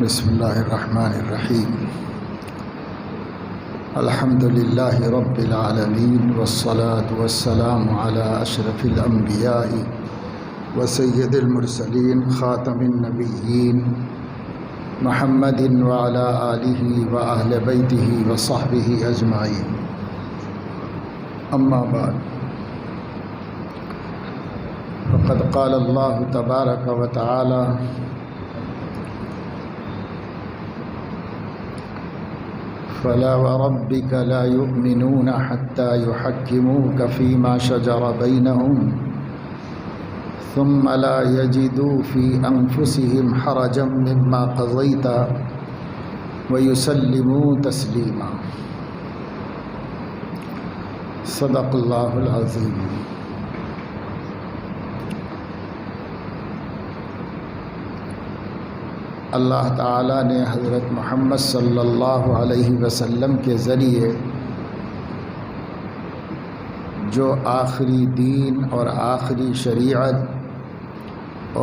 بسم اللہ الرحمن الرحیم الحمد للہ رب العالمین والصلاة والسلام علی اشرف الانبیاء وسید المرسلین خاتم النبیین محمد وعلی آلہ واہل بیتہ وصحبہ اجمعین، اما بعد، فقد قال اللہ تبارک و تعالی: فلا وربك لا يؤمنون حتى يحكموك فيما شجر بينهم ثم لا يجدوا في أنفسهم حرجا مما قضيت ويسلموا تسليما۔ صدق اللہ العظیم۔ اللہ تعالیٰ نے حضرت محمد صلی اللہ علیہ وسلم کے ذریعے جو آخری دین اور آخری شریعت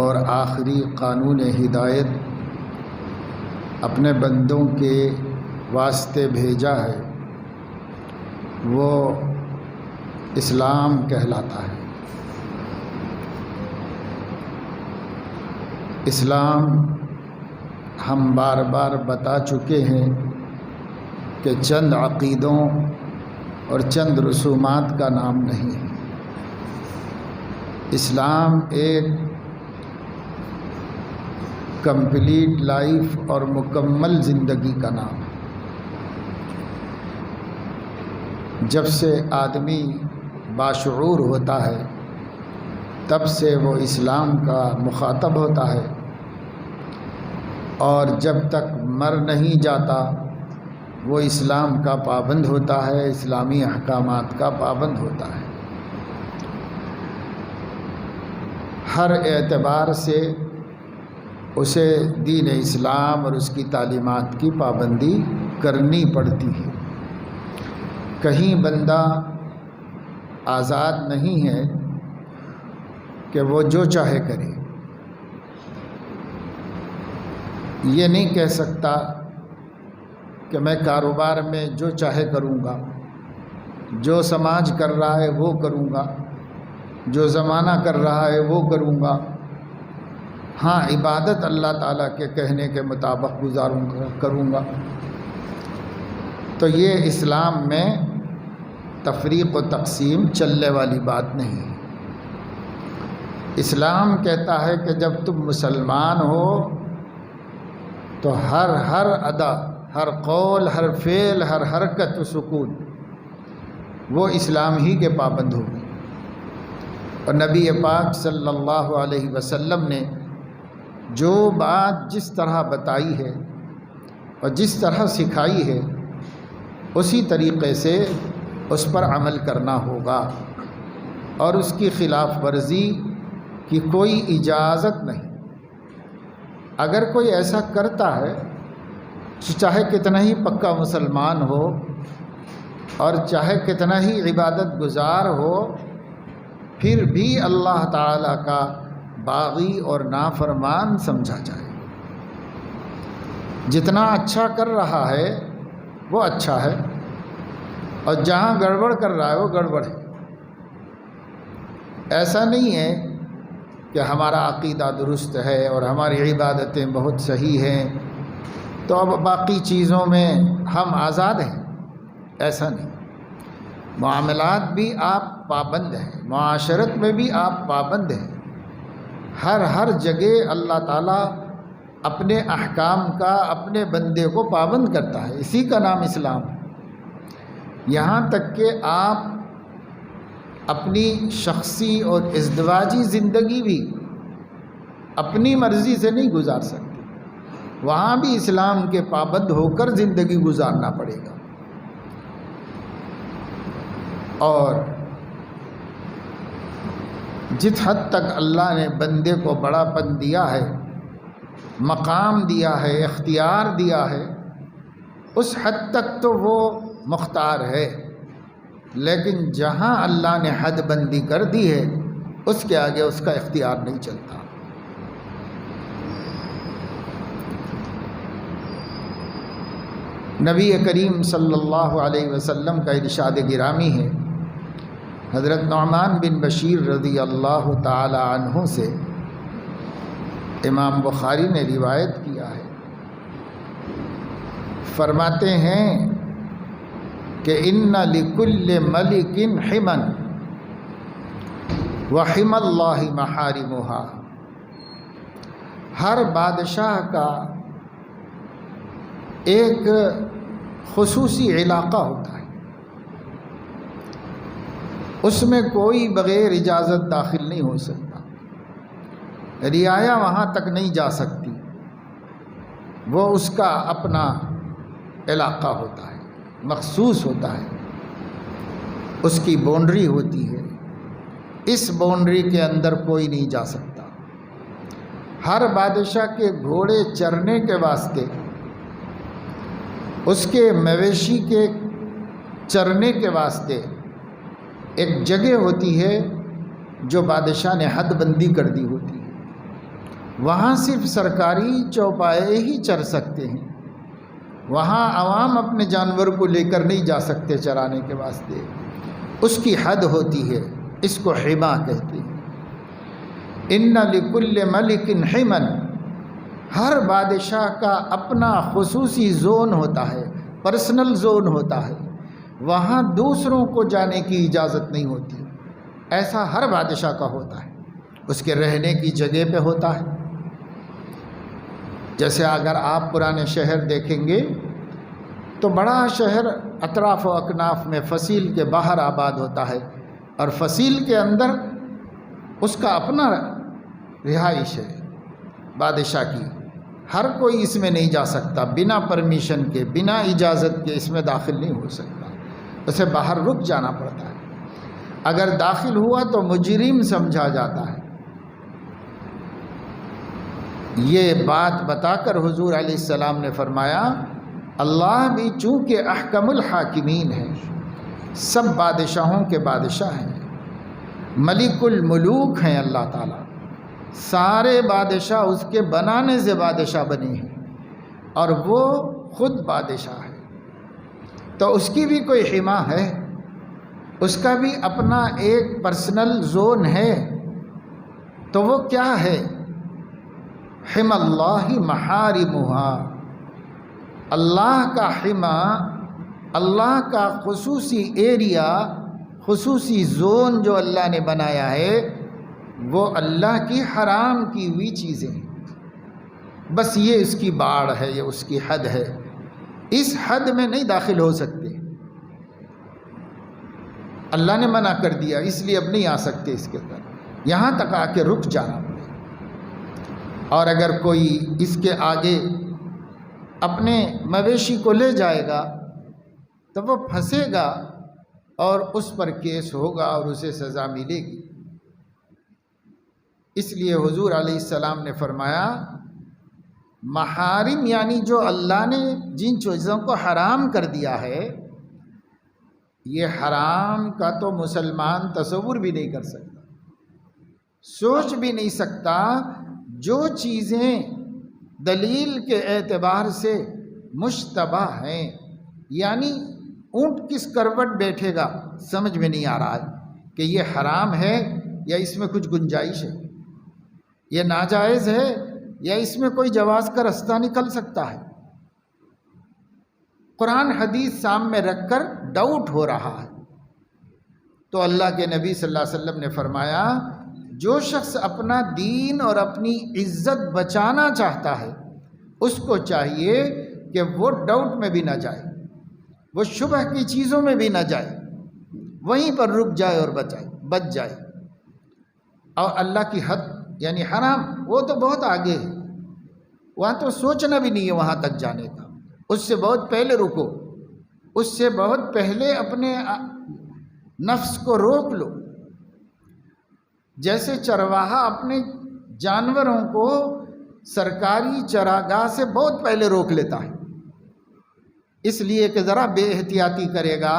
اور آخری قانون ہدایت اپنے بندوں کے واسطے بھیجا ہے وہ اسلام کہلاتا ہے۔ اسلام ہم بار بار بتا چکے ہیں کہ چند عقیدوں اور چند رسومات کا نام نہیں ہے۔ اسلام ایک کمپلیٹ لائف اور مکمل زندگی کا نام ہے۔ جب سے آدمی باشعور ہوتا ہے تب سے وہ اسلام کا مخاطب ہوتا ہے، اور جب تک مر نہیں جاتا وہ اسلام کا پابند ہوتا ہے، اسلامی احکامات کا پابند ہوتا ہے۔ ہر اعتبار سے اسے دین اسلام اور اس کی تعلیمات کی پابندی کرنی پڑتی ہے۔ کہیں بندہ آزاد نہیں ہے کہ وہ جو چاہے کرے۔ یہ نہیں کہہ سکتا کہ میں کاروبار میں جو چاہے کروں گا، جو سماج کر رہا ہے وہ کروں گا، جو زمانہ کر رہا ہے وہ کروں گا۔ ہاں، عبادت اللہ تعالیٰ کے کہنے کے مطابق کروں گا۔ تو یہ اسلام میں تفریق و تقسیم چلنے والی بات نہیں ہے۔ اسلام کہتا ہے کہ جب تم مسلمان ہو تو ہر ادا، ہر قول، ہر فعل، ہر حرکت و سکون وہ اسلام ہی کے پابند ہوگی۔ اور نبی پاک صلی اللہ علیہ وسلم نے جو بات جس طرح بتائی ہے اور جس طرح سکھائی ہے اسی طریقے سے اس پر عمل کرنا ہوگا، اور اس کی خلاف ورزی کی کوئی اجازت نہیں۔ اگر کوئی ایسا کرتا ہے، چاہے کتنا ہی پکا مسلمان ہو اور چاہے کتنا ہی عبادت گزار ہو، پھر بھی اللہ تعالیٰ کا باغی اور نافرمان سمجھا جائے۔ جتنا اچھا کر رہا ہے وہ اچھا ہے، اور جہاں گڑبڑ کر رہا ہے وہ گڑبڑ ہے۔ ایسا نہیں ہے کہ ہمارا عقیدہ درست ہے اور ہماری عبادتیں بہت صحیح ہیں تو اب باقی چیزوں میں ہم آزاد ہیں۔ ایسا نہیں۔ معاملات بھی آپ پابند ہیں، معاشرت میں بھی آپ پابند ہیں۔ ہر جگہ اللہ تعالیٰ اپنے احکام کا اپنے بندے کو پابند کرتا ہے، اسی کا نام اسلام ہے۔ یہاں تک کہ آپ اپنی شخصی اور ازدواجی زندگی بھی اپنی مرضی سے نہیں گزار سکتے، وہاں بھی اسلام کے پابند ہو کر زندگی گزارنا پڑے گا۔ اور جس حد تک اللہ نے بندے کو بڑا پن دیا ہے، مقام دیا ہے، اختیار دیا ہے، اس حد تک تو وہ مختار ہے، لیکن جہاں اللہ نے حد بندی کر دی ہے اس کے آگے اس کا اختیار نہیں چلتا۔ نبی کریم صلی اللہ علیہ وسلم کا ارشاد گرامی ہے، حضرت نعمان بن بشیر رضی اللہ تعالی عنہ سے امام بخاری نے روایت کیا ہے، فرماتے ہیں کہ ان لکل ملک حما وحم اللہ محارمہا، ہر بادشاہ کا ایک خصوصی علاقہ ہوتا ہے، اس میں کوئی بغیر اجازت داخل نہیں ہو سکتا، رعایا وہاں تک نہیں جا سکتی، وہ اس کا اپنا علاقہ ہوتا ہے، مخصوص ہوتا ہے، اس کی باؤنڈری ہوتی ہے، اس باؤنڈری کے اندر کوئی نہیں جا سکتا۔ ہر بادشاہ کے گھوڑے چرنے کے واسطے، اس کے مویشی کے چرنے کے واسطے ایک جگہ ہوتی ہے جو بادشاہ نے حد بندی کر دی ہوتی ہے، وہاں صرف سرکاری چوپائے ہی چر سکتے ہیں، وہاں عوام اپنے جانور کو لے کر نہیں جا سکتے چرانے کے واسطے، اس کی حد ہوتی ہے، اس کو حما کہتے ہیں۔ ان لکل ملک حما، ہر بادشاہ کا اپنا خصوصی زون ہوتا ہے، پرسنل زون ہوتا ہے، وہاں دوسروں کو جانے کی اجازت نہیں ہوتی، ایسا ہر بادشاہ کا ہوتا ہے، اس کے رہنے کی جگہ پہ ہوتا ہے۔ جیسے اگر آپ پرانے شہر دیکھیں گے تو بڑا شہر اطراف و اکناف میں فصیل کے باہر آباد ہوتا ہے، اور فصیل کے اندر اس کا اپنا رہائش ہے بادشاہ کی، ہر کوئی اس میں نہیں جا سکتا، بنا پرمیشن کے، بنا اجازت کے اس میں داخل نہیں ہو سکتا، اسے باہر رک جانا پڑتا ہے، اگر داخل ہوا تو مجرم سمجھا جاتا ہے۔ یہ بات بتا کر حضور علیہ السلام نے فرمایا، اللہ بھی چونکہ احکم الحاکمین ہے، سب بادشاہوں کے بادشاہ ہیں، ملک الملوک ہیں اللہ تعالیٰ، سارے بادشاہ اس کے بنانے سے بادشاہ بنے ہیں، اور وہ خود بادشاہ ہے، تو اس کی بھی کوئی حما ہے، اس کا بھی اپنا ایک پرسنل زون ہے، تو وہ کیا ہے؟ حم اللہ محارمہا، اللہ کا حما، اللہ کا خصوصی ایریا، خصوصی زون جو اللہ نے بنایا ہے، وہ اللہ کی حرام کی ہوئی چیزیں ہیں، بس یہ اس کی باڑ ہے، یہ اس کی حد ہے، اس حد میں نہیں داخل ہو سکتے، اللہ نے منع کر دیا، اس لیے اب نہیں آ سکتے اس کے اندر، یہاں تک آ کے رک جانا پڑے، اور اگر کوئی اس کے آگے اپنے مویشی کو لے جائے گا تو وہ پھنسے گا اور اس پر کیس ہوگا اور اسے سزا ملے گی۔ اس لیے حضور علیہ السلام نے فرمایا، محارم یعنی جو اللہ نے جن چیزوں کو حرام کر دیا ہے، یہ حرام کا تو مسلمان تصور بھی نہیں کر سکتا، سوچ بھی نہیں سکتا۔ جو چیزیں دلیل کے اعتبار سے مشتبہ ہیں، یعنی اونٹ کس کروٹ بیٹھے گا سمجھ میں نہیں آ رہا ہے کہ یہ حرام ہے یا اس میں کچھ گنجائش ہے، یہ ناجائز ہے یا اس میں کوئی جواز کا رستہ نکل سکتا ہے، قرآن حدیث سامنے رکھ کر ڈاؤٹ ہو رہا ہے، تو اللہ کے نبی صلی اللہ علیہ وسلم نے فرمایا، جو شخص اپنا دین اور اپنی عزت بچانا چاہتا ہے، اس کو چاہیے کہ وہ ڈاؤٹ میں بھی نہ جائے، وہ شبہ کی چیزوں میں بھی نہ جائے، وہیں پر رک جائے اور بچ جائے، اور اللہ کی حد یعنی حرام وہ تو بہت آگے ہے، وہاں تو سوچنا بھی نہیں ہے وہاں تک جانے کا، اس سے بہت پہلے رکو، اس سے بہت پہلے اپنے نفس کو روک لو۔ جیسے چرواہا اپنے جانوروں کو سرکاری چراگاہ سے بہت پہلے روک لیتا ہے، اس لیے کہ ذرا بے احتیاطی کرے گا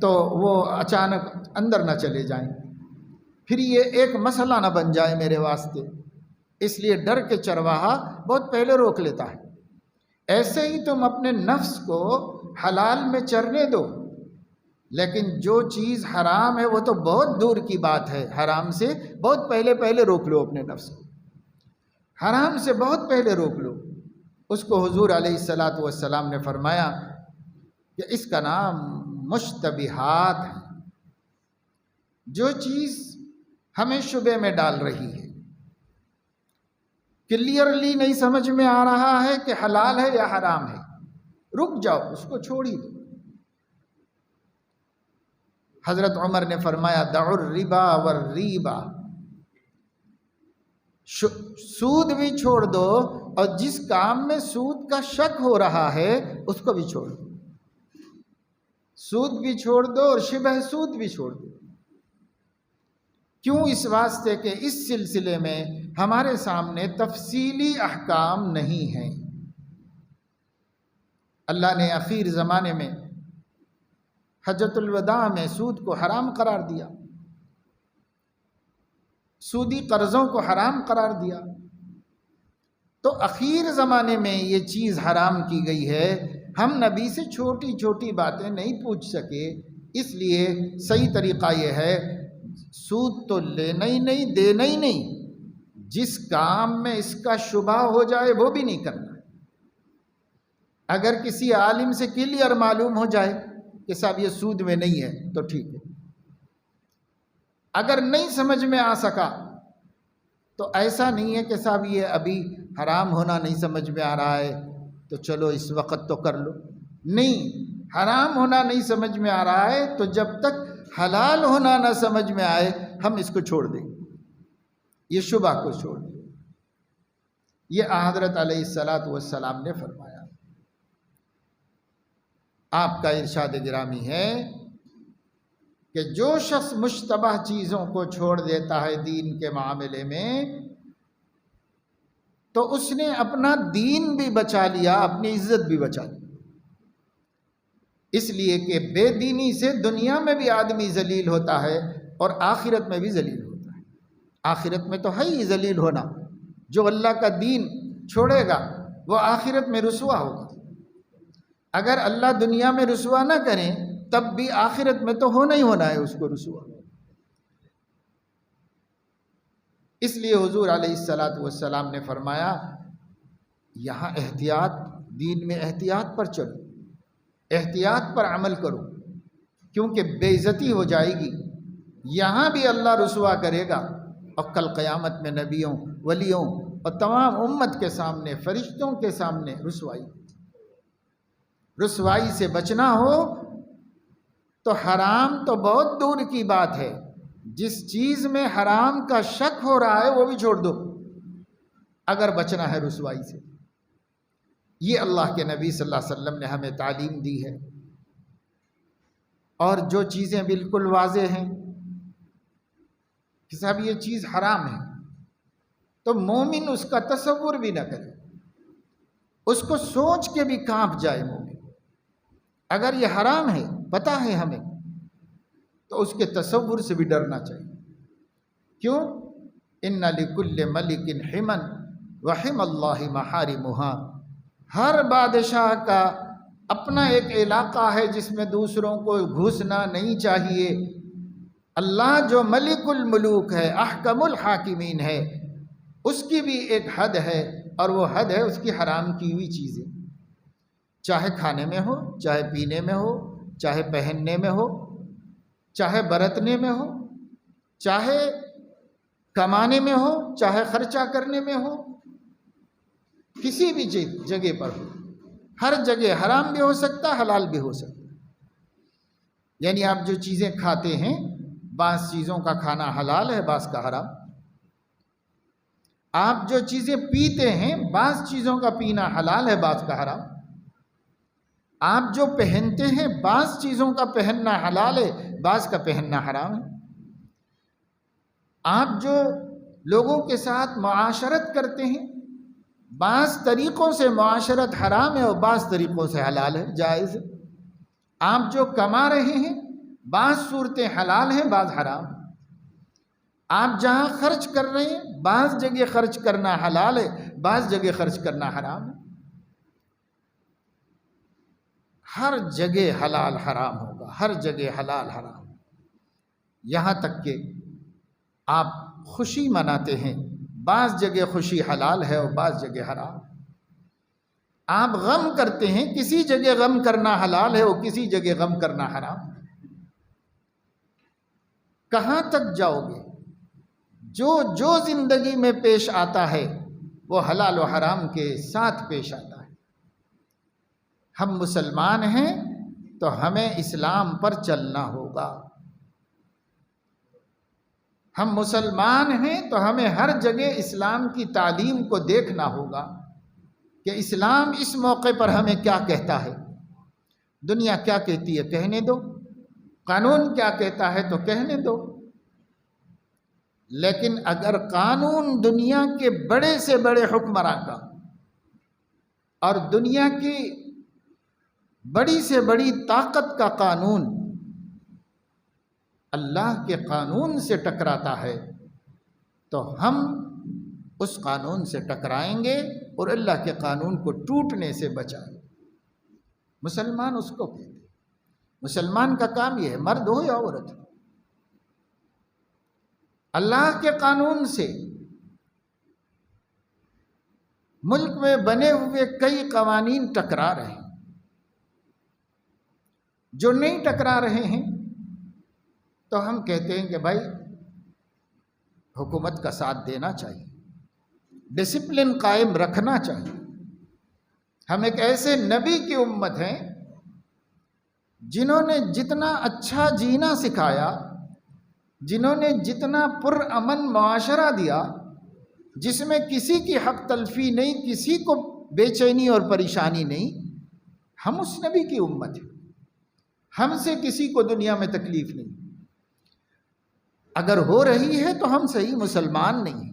تو وہ اچانک اندر نہ چلے جائیں، پھر یہ ایک مسئلہ نہ بن جائے میرے واسطے، اس لیے ڈر کے چرواہا بہت پہلے روک لیتا ہے۔ ایسے ہی تم اپنے نفس کو حلال میں چرنے دو، لیکن جو چیز حرام ہے وہ تو بہت دور کی بات ہے، حرام سے بہت پہلے روک لو اپنے نفس کو، حرام سے بہت پہلے روک لو۔ اس کو حضور علیہ الصلاۃ والسلام نے فرمایا کہ اس کا نام مشتبہات ہے، جو چیز ہمیں شبے میں ڈال رہی ہے، کلیئرلی نہیں سمجھ میں آ رہا ہے کہ حلال ہے یا حرام ہے، رک جاؤ، اس کو چھوڑ ہی دو۔ حضرت عمر نے فرمایا دعوا الربا والریبا، سود بھی چھوڑ دو، اور جس کام میں سود کا شک ہو رہا ہے اس کو بھی چھوڑ دو، سود بھی چھوڑ دو اور شبہ سود بھی چھوڑ دو۔ کیوں؟ اس واسطے کہ اس سلسلے میں ہمارے سامنے تفصیلی احکام نہیں ہیں۔ اللہ نے اخیر زمانے میں حجۃ الوداع میں سود کو حرام قرار دیا، سودی قرضوں کو حرام قرار دیا، تو اخیر زمانے میں یہ چیز حرام کی گئی ہے۔ ہم نبی سے چھوٹی چھوٹی باتیں نہیں پوچھ سکے، اس لیے صحیح طریقہ یہ ہے سود تو لینا ہی نہیں، دینا ہی نہیں، جس کام میں اس کا شبہ ہو جائے وہ بھی نہیں کرنا۔ اگر کسی عالم سے کلیئر معلوم ہو جائے کہ صاحب یہ سود میں نہیں ہے تو ٹھیک ہے، اگر نہیں سمجھ میں آ سکا تو ایسا نہیں ہے کہ صاحب یہ ابھی حرام ہونا نہیں سمجھ میں آ رہا ہے تو چلو اس وقت تو کر لو، نہیں، حرام ہونا نہیں سمجھ میں آ رہا ہے تو جب تک حلال ہونا نہ سمجھ میں آئے ہم اس کو چھوڑ دیں، یہ شبہ کو چھوڑ دیں۔ یہ حضرت علیہ الصلاۃ والسلام نے فرمایا۔ آپ کا ارشاد گرامی ہے کہ جو شخص مشتبہ چیزوں کو چھوڑ دیتا ہے دین کے معاملے میں تو اس نے اپنا دین بھی بچا لیا، اپنی عزت بھی بچا لی، اس لیے کہ بے دینی سے دنیا میں بھی آدمی ذلیل ہوتا ہے اور آخرت میں بھی ذلیل ہوتا ہے۔ آخرت میں تو ہے ہی ذلیل ہونا، جو اللہ کا دین چھوڑے گا وہ آخرت میں رسوا ہوگا۔ اگر اللہ دنیا میں رسوا نہ کریں تب بھی آخرت میں تو ہونا ہی ہونا ہے اس کو رسوا۔ اس لیے حضور علیہ الصلاۃ والسلام نے فرمایا یہاں احتیاط، دین میں احتیاط پر چلو، احتیاط پر عمل کرو، کیونکہ بے عزتی ہو جائے گی، یہاں بھی اللہ رسوا کرے گا اور کل قیامت میں نبیوں، ولیوں اور تمام امت کے سامنے، فرشتوں کے سامنے رسوائی سے بچنا ہو تو حرام تو بہت دور کی بات ہے، جس چیز میں حرام کا شک ہو رہا ہے وہ بھی چھوڑ دو اگر بچنا ہے رسوائی سے۔ یہ اللہ کے نبی صلی اللہ علیہ وسلم نے ہمیں تعلیم دی ہے۔ اور جو چیزیں بالکل واضح ہیں کہ صاحب یہ چیز حرام ہے تو مومن اس کا تصور بھی نہ کرے، اس کو سوچ کے بھی کانپ جائے مومن۔ اگر یہ حرام ہے پتہ ہے ہمیں تو اس کے تصور سے بھی ڈرنا چاہیے۔ کیوں؟ ان لکل ملک حما وحم اللہ محارمها، ہر بادشاہ کا اپنا ایک علاقہ ہے جس میں دوسروں کو گھسنا نہیں چاہیے۔ اللہ جو ملک الملوک ہے، احکم الحاکمین ہے، اس کی بھی ایک حد ہے، اور وہ حد ہے اس کی حرام کی ہوئی چیزیں، چاہے کھانے میں ہو، چاہے پینے میں ہو، چاہے پہننے میں ہو، چاہے برتنے میں ہو، چاہے کمانے میں ہو، چاہے خرچہ کرنے میں ہو، کسی بھی جگہ پر ہو، ہر جگہ حرام بھی ہو سکتا، حلال بھی ہو سکتا۔ یعنی آپ جو چیزیں کھاتے ہیں، بعض چیزوں کا کھانا حلال ہے، بعض کا حرام۔ آپ جو چیزیں پیتے ہیں، بعض چیزوں کا پینا حلال ہے، بعض کا حرام۔ آپ جو پہنتے ہیں، بعض چیزوں کا پہننا حلال ہے، بعض کا پہننا حرام ہے۔ آپ جو لوگوں کے ساتھ معاشرت کرتے ہیں، بعض طریقوں سے معاشرت حرام ہے اور بعض طریقوں سے حلال ہے، جائز ہے۔ آپ جو کما رہے ہیں، بعض صورتیں حلال ہیں، بعض حرام ہیں۔ آپ جہاں خرچ کر رہے ہیں، بعض جگہ خرچ کرنا حلال ہے، بعض جگہ خرچ کرنا حرام ہے۔ ہر جگہ حلال حرام ہوگا، ہر جگہ حلال حرام، یہاں تک کہ آپ خوشی مناتے ہیں، بعض جگہ خوشی حلال ہے اور بعض جگہ حرام۔ آپ غم کرتے ہیں، کسی جگہ غم کرنا حلال ہے اور کسی جگہ غم کرنا حرام۔ کہاں تک جاؤ گے؟ جو زندگی میں پیش آتا ہے وہ حلال و حرام کے ساتھ پیش آتا ہے۔ ہم مسلمان ہیں تو ہمیں اسلام پر چلنا ہوگا۔ ہم مسلمان ہیں تو ہمیں ہر جگہ اسلام کی تعلیم کو دیکھنا ہوگا کہ اسلام اس موقع پر ہمیں کیا کہتا ہے۔ دنیا کیا کہتی ہے کہنے دو، قانون کیا کہتا ہے تو کہنے دو، لیکن اگر قانون دنیا کے بڑے سے بڑے حکمراں کا اور دنیا کی بڑی سے بڑی طاقت کا قانون اللہ کے قانون سے ٹکراتا ہے تو ہم اس قانون سے ٹکرائیں گے اور اللہ کے قانون کو ٹوٹنے سے بچائیں گے۔ مسلمان اس کو کہتے ہیں۔ مسلمان کا کام یہ ہے، مرد ہو یا عورت، اللہ کے قانون سے ملک میں بنے ہوئے کئی قوانین ٹکرا رہے ہیں، جو نہیں ٹکرا رہے ہیں تو ہم کہتے ہیں کہ بھائی حکومت کا ساتھ دینا چاہیے، ڈسپلن قائم رکھنا چاہیے۔ ہم ایک ایسے نبی کی امت ہیں جنہوں نے جتنا اچھا جینا سکھایا، جنہوں نے جتنا پرامن معاشرہ دیا، جس میں کسی کی حق تلفی نہیں، کسی کو بے چینی اور پریشانی نہیں، ہم اس نبی کی امت ہیں۔ ہم سے کسی کو دنیا میں تکلیف نہیں، اگر ہو رہی ہے تو ہم صحیح مسلمان نہیں ہیں،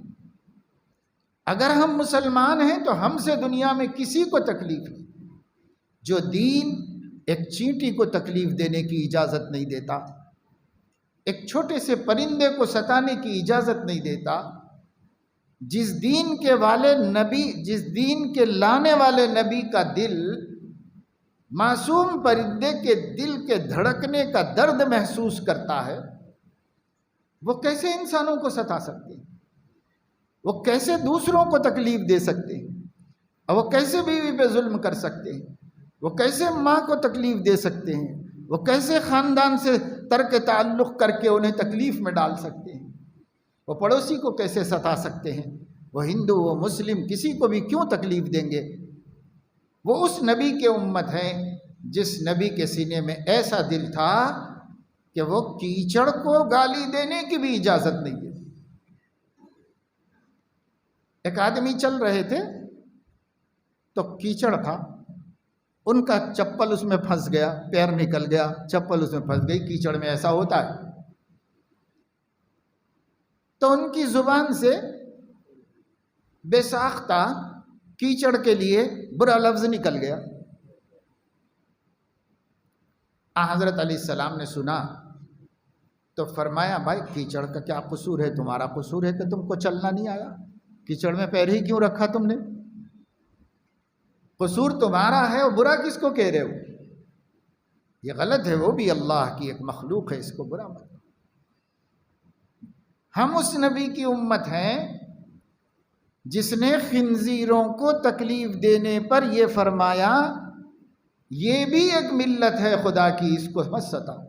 اگر ہم مسلمان ہیں تو ہم سے دنیا میں کسی کو تکلیف نہیں۔ جو دین ایک چینٹی کو تکلیف دینے کی اجازت نہیں دیتا، ایک چھوٹے سے پرندے کو ستانے کی اجازت نہیں دیتا، جس دین کے لانے والے نبی کا دل معصوم پرندے کے دل کے دھڑکنے کا درد محسوس کرتا ہے، وہ کیسے انسانوں کو ستا سکتے ہیں؟ وہ کیسے دوسروں کو تکلیف دے سکتے ہیں؟ اور وہ کیسے بیوی پہ ظلم کر سکتے ہیں؟ وہ کیسے ماں کو تکلیف دے سکتے ہیں؟ وہ کیسے خاندان سے ترک تعلق کر کے انہیں تکلیف میں ڈال سکتے ہیں؟ وہ پڑوسی کو کیسے ستا سکتے ہیں؟ وہ ہندو، وہ مسلم، کسی کو بھی کیوں تکلیف دیں گے؟ وہ اس نبی کے امت ہیں جس نبی کے سینے میں ایسا دل تھا کہ وہ کیچڑ کو گالی دینے کی بھی اجازت نہیں دیتے۔ ایک آدمی چل رہے تھے تو کیچڑ تھا، ان کا چپل اس میں پھنس گیا، پیر نکل گیا، چپل اس میں پھنس گئی۔ کیچڑ میں ایسا ہوتا ہے تو ان کی زبان سے بے ساختہ کیچڑ کے لیے برا لفظ نکل گیا۔ حضرت علیہ السلام نے سنا تو فرمایا بھائی کیچڑ کا کیا قصور ہے؟ تمہارا قصور ہے کہ تم کو چلنا نہیں آیا؟ کیچڑ میں پیر ہی کیوں رکھا تم نے؟ قصور تمہارا ہے، اور برا کس کو کہہ رہے ہو؟ یہ غلط ہے، وہ بھی اللہ کی ایک مخلوق ہے، اس کو برا مت۔ ہم اس نبی کی امت ہیں جس نے خنزیروں کو تکلیف دینے پر یہ فرمایا یہ بھی ایک ملت ہے خدا کی، اس کو مت ستاؤ۔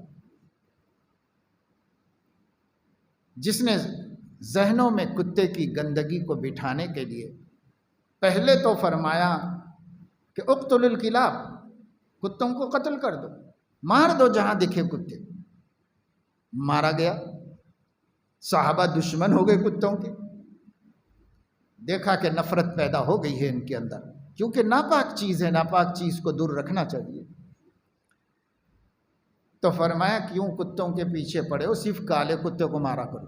جس نے ذہنوں میں کتے کی گندگی کو بٹھانے کے لیے پہلے تو فرمایا کہ اقتل الکلاب، کتوں کو قتل کر دو، مار دو جہاں دکھے کتے۔ مارا گیا، صحابہ دشمن ہو گئے کتوں کے، دیکھا کہ نفرت پیدا ہو گئی ہے ان کے اندر، کیونکہ ناپاک چیز ہے، ناپاک چیز کو دور رکھنا چاہیے۔ تو فرمایا کیوں کتوں کے پیچھے پڑے ہو؟ صرف کالے کتے کو مارا کرو،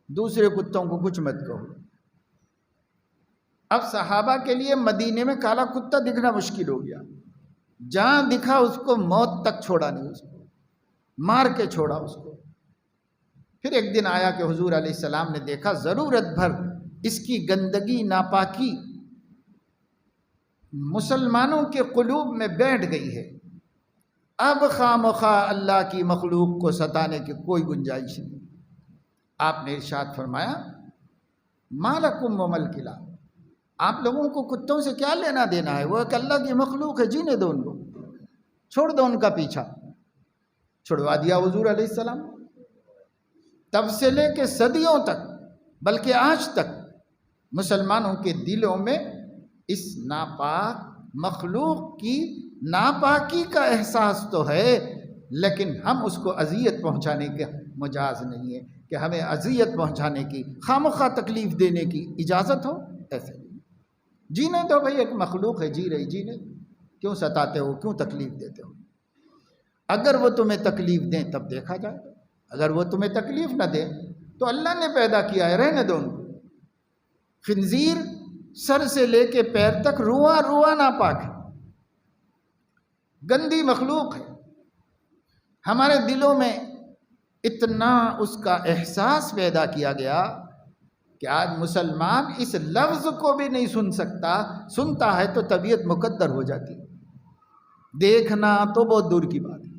دوسرے کتوں کو کچھ مت کہو۔ اب صحابہ کے لیے مدینے میں کالا کتا دکھنا مشکل ہو گیا، جہاں دکھا اس کو موت تک چھوڑا نہیں، اس کو مار کے چھوڑا اس کو۔ پھر ایک دن آیا کہ حضور علیہ السلام نے دیکھا ضرورت بھر اس کی گندگی، ناپاکی مسلمانوں کے قلوب میں بیٹھ گئی ہے. اب خواہ اللہ کی مخلوق کو ستانے کی کوئی گنجائش نہیں. آپ نے ارشاد فرمایا ما لکم ومل کلاب، آپ لوگوں کو کتوں سے کیا لینا دینا ہے؟ وہ ایک اللہ کی مخلوق ہے، جینے دو ان کو، چھوڑ دو ان کا پیچھا. چھڑوا دیا حضور علیہ السلام. تب سے لے کے صدیوں تک، بلکہ آج تک مسلمانوں کے دلوں میں اس ناپاک مخلوق کی ناپاکی کا احساس تو ہے، لیکن ہم اس کو اذیت پہنچانے کے مجاز نہیں ہے کہ ہمیں اذیت پہنچانے کی، خامخواہ تکلیف دینے کی اجازت ہو. ایسے نہیں. جینے دو بھائی، ایک مخلوق ہے، جی رہی، جینے. کیوں ستاتے ہو، کیوں تکلیف دیتے ہو؟ اگر وہ تمہیں تکلیف دیں تب دیکھا جائے، اگر وہ تمہیں تکلیف نہ دیں تو اللہ نے پیدا کیا ہے، رہنے دو ان کو. خنزیر سر سے لے کے پیر تک رواں رواں ناپاک ہے، گندی مخلوق ہے. ہمارے دلوں میں اتنا اس کا احساس پیدا کیا گیا کہ آج مسلمان اس لفظ کو بھی نہیں سن سکتا، سنتا ہے تو طبیعت مقدر ہو جاتی، دیکھنا تو بہت دور کی بات ہے.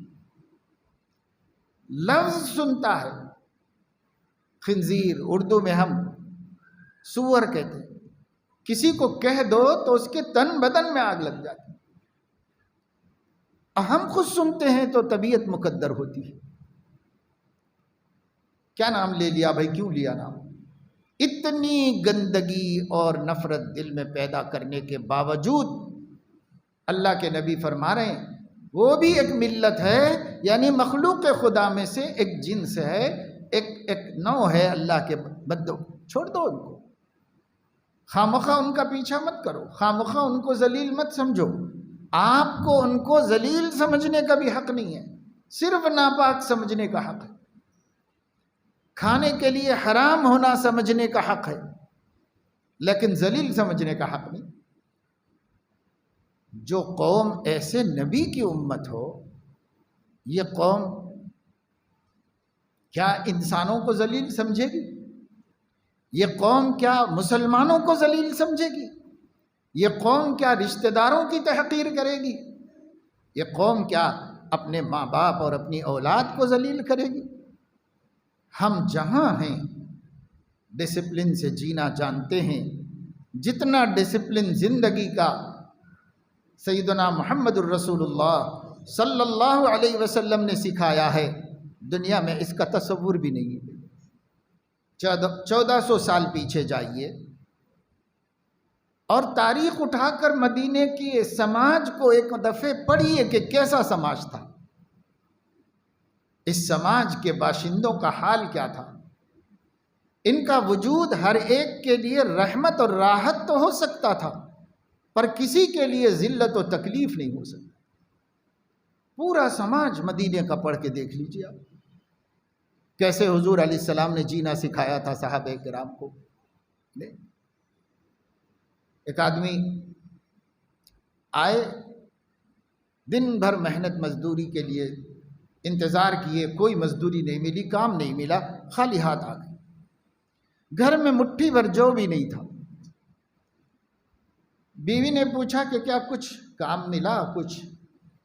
لفظ سنتا ہے. خنزیر اردو میں ہم سور کہتے ہیں. کسی کو کہہ دو تو اس کے تن بدن میں آگ لگ جاتی. ہم خود سنتے ہیں تو طبیعت مقدر ہوتی ہے. کیا نام لے لیا بھائی، کیوں لیا نام؟ اتنی گندگی اور نفرت دل میں پیدا کرنے کے باوجود اللہ کے نبی فرما رہے ہیں وہ بھی ایک ملت ہے، یعنی مخلوق خدا میں سے ایک جنس ہے، ایک نوع ہے اللہ کے بندوں. چھوڑ دو ان کو، خامخواہ ان کا پیچھا مت کرو، خامخواہ ان کو ذلیل مت سمجھو. آپ کو ان کو ذلیل سمجھنے کا بھی حق نہیں ہے، صرف ناپاک سمجھنے کا حق ہے. کھانے کے لیے حرام ہونا سمجھنے کا حق ہے، لیکن ذلیل سمجھنے کا حق نہیں. جو قوم ایسے نبی کی امت ہو، یہ قوم کیا انسانوں کو ذلیل سمجھے گی؟ یہ قوم کیا مسلمانوں کو ذلیل سمجھے گی؟ یہ قوم کیا رشتہ داروں کی تحقیر کرے گی؟ یہ قوم کیا اپنے ماں باپ اور اپنی اولاد کو ذلیل کرے گی؟ ہم جہاں ہیں ڈسپلن سے جینا جانتے ہیں. جتنا ڈسپلن زندگی کا سیدنا محمد الرسول اللہ صلی اللہ علیہ وسلم نے سکھایا ہے، دنیا میں اس کا تصور بھی نہیں ہے. 1400 سال پیچھے جائیے اور تاریخ اٹھا کر مدینے کی سماج کو ایک دفعہ پڑھیے کہ کیسا سماج تھا. اس سماج کے باشندوں کا حال کیا تھا. ان کا وجود ہر ایک کے لیے رحمت اور راحت تو ہو سکتا تھا، پر کسی کے لیے ذلت و تکلیف نہیں ہو سکتا. پورا سماج مدینے کا پڑھ کے دیکھ لیجیے آپ، کیسے حضور علیہ السلام نے جینا سکھایا تھا صحابہ کرام کو. ایک آدمی آئے، دن بھر محنت مزدوری کے لیے انتظار کیے، کوئی مزدوری نہیں ملی، کام نہیں ملا، خالی ہاتھ آ گئے. گھر میں مٹھی بھر جو بھی نہیں تھا. بیوی نے پوچھا کہ کیا کچھ کام ملا، کچھ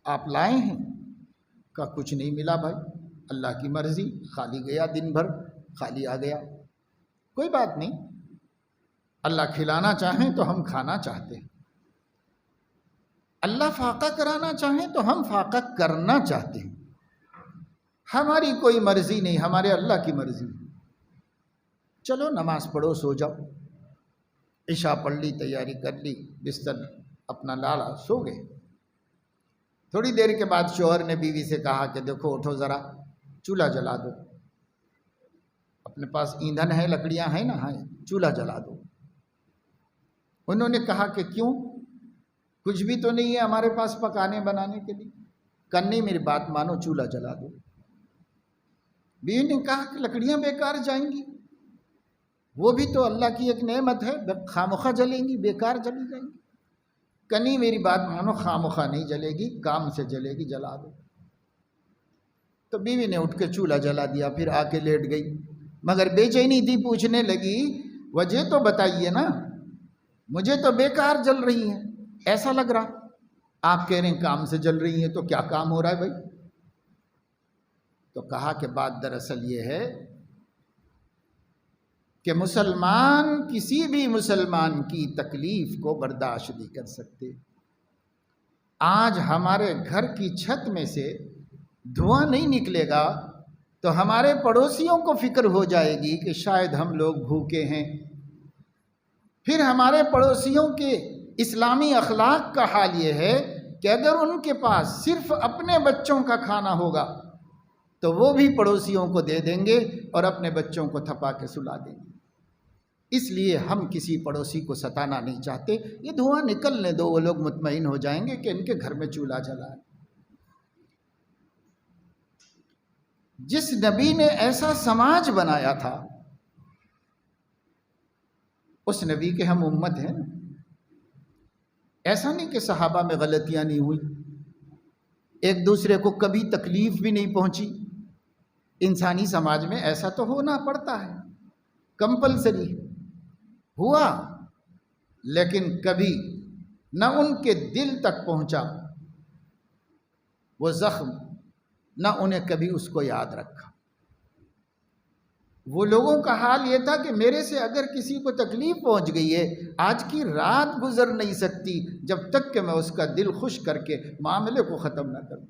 آپ لائے ہیں؟ کہا کچھ نہیں ملا بھائی، اللہ کی مرضی، خالی گیا، دن بھر خالی آ گیا. کوئی بات نہیں، اللہ کھلانا چاہیں تو ہم کھانا چاہتے ہیں، اللہ فاقہ کرانا چاہیں تو ہم فاقہ کرنا چاہتے ہیں. ہماری کوئی مرضی نہیں، ہمارے اللہ کی مرضی. چلو نماز پڑھو، سو جاؤ. عشاء پڑھ لی، تیاری کر لی، بستر اپنا لاڑا، سو گئے. تھوڑی دیر کے بعد شوہر نے بیوی سے کہا کہ دیکھو اٹھو ذرا، چولہا جلا دو. اپنے پاس ایندھن ہے، لکڑیاں ہیں نا، ہاں، چولہا جلا دو. انہوں نے کہا کہ کیوں، کچھ بھی تو نہیں ہے ہمارے پاس پکانے بنانے کے لیے. کہا نہیں، میری بات مانو، چولہا جلا دو. بیوی نے کہا کہ لکڑیاں بیکار جائیں گی، وہ بھی تو اللہ کی ایک نعمت ہے، خامخواہ جلیں گی، بیکار چلی جائیں گی. کہ نہیں، میری بات مانو، خامخواہ نہیں جلے گی، کام سے جلے گی، جلا دو. تو بیوی نے اٹھ کے چولہا جلا دیا، پھر آ کے لیٹ گئی. مگر بے چینی تھی، پوچھنے لگی وجہ تو بتائیے نا، مجھے تو بیکار جل رہی ہے. ایسا لگ رہا، آپ کہہ رہے ہیں کام سے جل رہی ہیں، تو کیا کام ہو رہا ہے بھائی؟ تو کہا کہ بات دراصل یہ ہے کہ مسلمان کسی بھی مسلمان کی تکلیف کو برداشت نہیں کر سکتے۔ آج ہمارے گھر کی چھت میں سے دھواں نہیں نکلے گا تو ہمارے پڑوسیوں کو فکر ہو جائے گی کہ شاید ہم لوگ بھوکے ہیں۔ پھر ہمارے پڑوسیوں کے اسلامی اخلاق کا حال یہ ہے کہ اگر ان کے پاس صرف اپنے بچوں کا کھانا ہوگا تو وہ بھی پڑوسیوں کو دے دیں گے اور اپنے بچوں کو تھپا کے سلا دیں گے۔ اس لیے ہم کسی پڑوسی کو ستانا نہیں چاہتے، یہ دھواں نکلنے دو، وہ لوگ مطمئن ہو جائیں گے کہ ان کے گھر میں چولہا جلا ہے۔ جس نبی نے ایسا سماج بنایا تھا اس نبی کے ہم امت ہیں۔ ایسا نہیں کہ صحابہ میں غلطیاں نہیں ہوئی، ایک دوسرے کو کبھی تکلیف بھی نہیں پہنچی۔ انسانی سماج میں ایسا تو ہونا پڑتا ہے، کمپلسری ہوا، لیکن کبھی نہ ان کے دل تک پہنچا وہ زخم، نہ انہیں کبھی اس کو یاد رکھا۔ وہ لوگوں کا حال یہ تھا کہ میرے سے اگر کسی کو تکلیف پہنچ گئی ہے، آج کی رات گزر نہیں سکتی جب تک کہ میں اس کا دل خوش کر کے معاملے کو ختم نہ کروں۔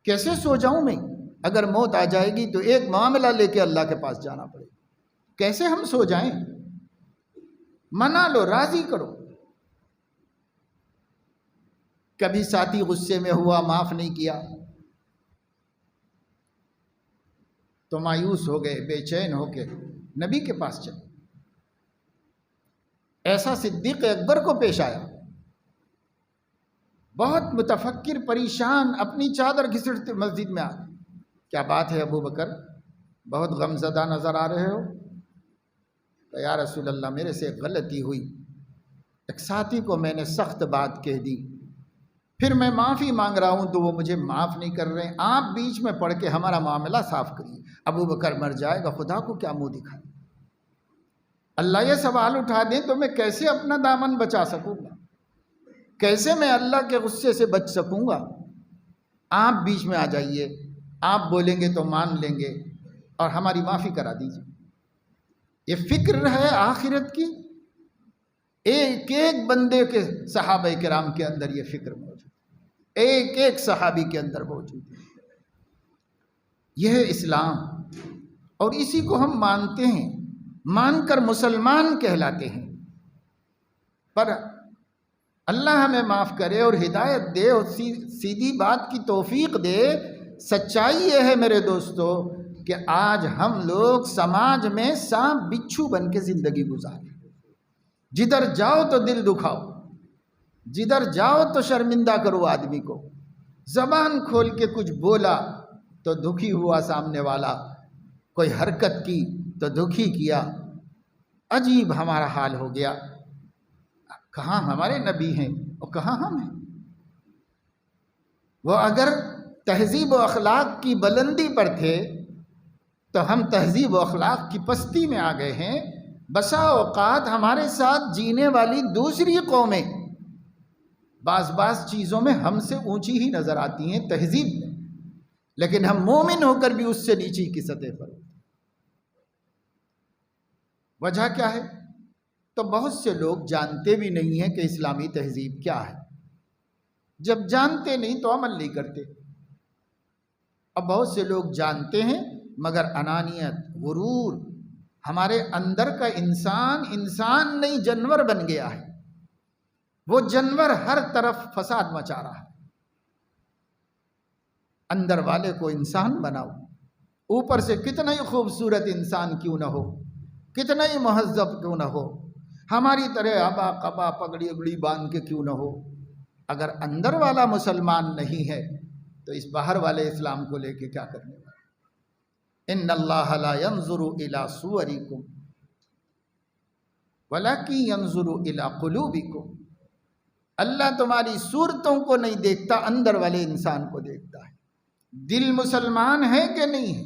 کیسے سو جاؤں میں؟ اگر موت آ جائے گی تو ایک معاملہ لے کے اللہ کے پاس جانا پڑے گا، کیسے ہم سو جائیں؟ منا لو، راضی کرو۔ کبھی ساتھی غصے میں ہوا، معاف نہیں کیا تو مایوس ہو گئے، بے چین ہو کے نبی کے پاس چلے۔ ایسا صدیق اکبر کو پیش آیا، بہت متفکر، پریشان، اپنی چادر گھسیٹتے مسجد میں آ گئے۔ کیا بات ہے ابو بکر، بہت غم زدہ نظر آ رہے ہو؟ تو یا رسول اللہ میرے سے ایک غلطی ہوئی، ایک ساتھی کو میں نے سخت بات کہہ دی، پھر میں معافی مانگ رہا ہوں تو وہ مجھے معاف نہیں کر رہے ہیں، آپ بیچ میں پڑھ کے ہمارا معاملہ صاف کریے۔ ابو بکر مر جائے گا، خدا کو کیا منہ دکھائے؟ اللہ یہ سوال اٹھا دیں تو میں کیسے اپنا دامن بچا سکوں گا؟ کیسے میں اللہ کے غصے سے بچ سکوں گا؟ آپ بیچ میں آ جائیے، آپ بولیں گے تو مان لیں گے اور ہماری معافی کرا دیجیے۔ یہ فکر ہے آخرت کی، ایک ایک بندے کے صحابہ کرام کے اندر یہ فکر موجود ہے، ایک ایک صحابی کے اندر موجود ہے۔ یہ ہے اسلام، اور اسی کو ہم مانتے ہیں، مان کر مسلمان کہلاتے ہیں۔ پر اللہ ہمیں معاف کرے اور ہدایت دے اور سیدھی بات کی توفیق دے۔ سچائی یہ ہے میرے دوستو کہ آج ہم لوگ سماج میں سانپ بچھو بن کے زندگی گزاریں، جدھر جاؤ تو دل دکھاؤ، جدھر جاؤ تو شرمندہ کرو آدمی کو، زبان کھول کے کچھ بولا تو دکھی ہوا سامنے والا، کوئی حرکت کی تو دکھی کیا۔ عجیب ہمارا حال ہو گیا۔ کہاں ہمارے نبی ہیں اور کہاں ہم ہیں؟ وہ اگر تہذیب و اخلاق کی بلندی پر تھے تو ہم تہذیب و اخلاق کی پستی میں آ گئے ہیں۔ بسا اوقات ہمارے ساتھ جینے والی دوسری قومیں بعض چیزوں میں ہم سے اونچی ہی نظر آتی ہیں تہذیب میں، لیکن ہم مومن ہو کر بھی اس سے نیچی کی سطح پر۔ وجہ کیا ہے؟ تو بہت سے لوگ جانتے بھی نہیں ہیں کہ اسلامی تہذیب کیا ہے۔ جب جانتے نہیں تو عمل نہیں کرتے۔ اب بہت سے لوگ جانتے ہیں مگر انانیت، غرور، ہمارے اندر کا انسان نہیں جانور بن گیا ہے۔ وہ جانور ہر طرف فساد مچا رہا ہے۔ اندر والے کو انسان بناؤ، اوپر سے کتنا ہی خوبصورت انسان کیوں نہ ہو، کتنا ہی مہذب کیوں نہ ہو، ہماری طرح آبا قبا پگڑی اگڑی باندھ کے کیوں نہ ہو، اگر اندر والا مسلمان نہیں ہے تو اس باہر والے اسلام کو لے کے کیا کرنے والا؟ ان اللہ لا ينظر الى صورکم ولکن ينظر الى قلوبکم۔ اللہ تمہاری صورتوں کو نہیں دیکھتا، اندر والے انسان کو دیکھتا ہے۔ دل مسلمان ہے کہ نہیں ہے؟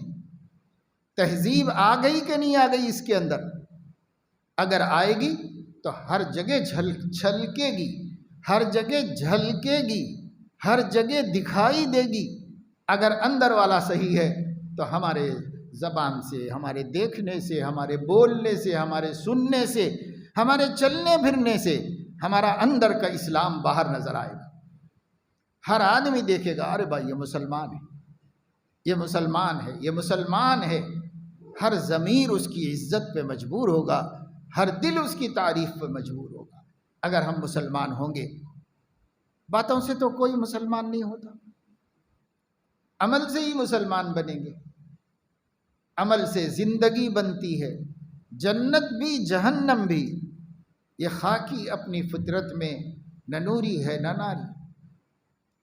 تہذیب آ گئی کہ نہیں آ گئی اس کے اندر؟ اگر آئے گی تو ہر جگہ چھلکے گی، ہر جگہ جھلکے گی، ہر جگہ دکھائی دے گی۔ اگر اندر والا صحیح ہے تو ہمارے زبان سے، ہمارے دیکھنے سے، ہمارے بولنے سے، ہمارے سننے سے، ہمارے چلنے پھرنے سے ہمارا اندر کا اسلام باہر نظر آئے گا۔ ہر آدمی دیکھے گا، ارے بھائی یہ مسلمان ہے، یہ مسلمان ہے، یہ مسلمان ہے۔ ہر ضمیر اس کی عزت پہ مجبور ہوگا، ہر دل اس کی تعریف پہ مجبور ہوگا اگر ہم مسلمان ہوں گے۔ باتوں سے تو کوئی مسلمان نہیں ہوتا، عمل سے ہی مسلمان بنیں گے۔ عمل سے زندگی بنتی ہے، جنت بھی جہنم بھی۔ یہ خاکی اپنی فطرت میں نہ نوری ہے نہ ناری،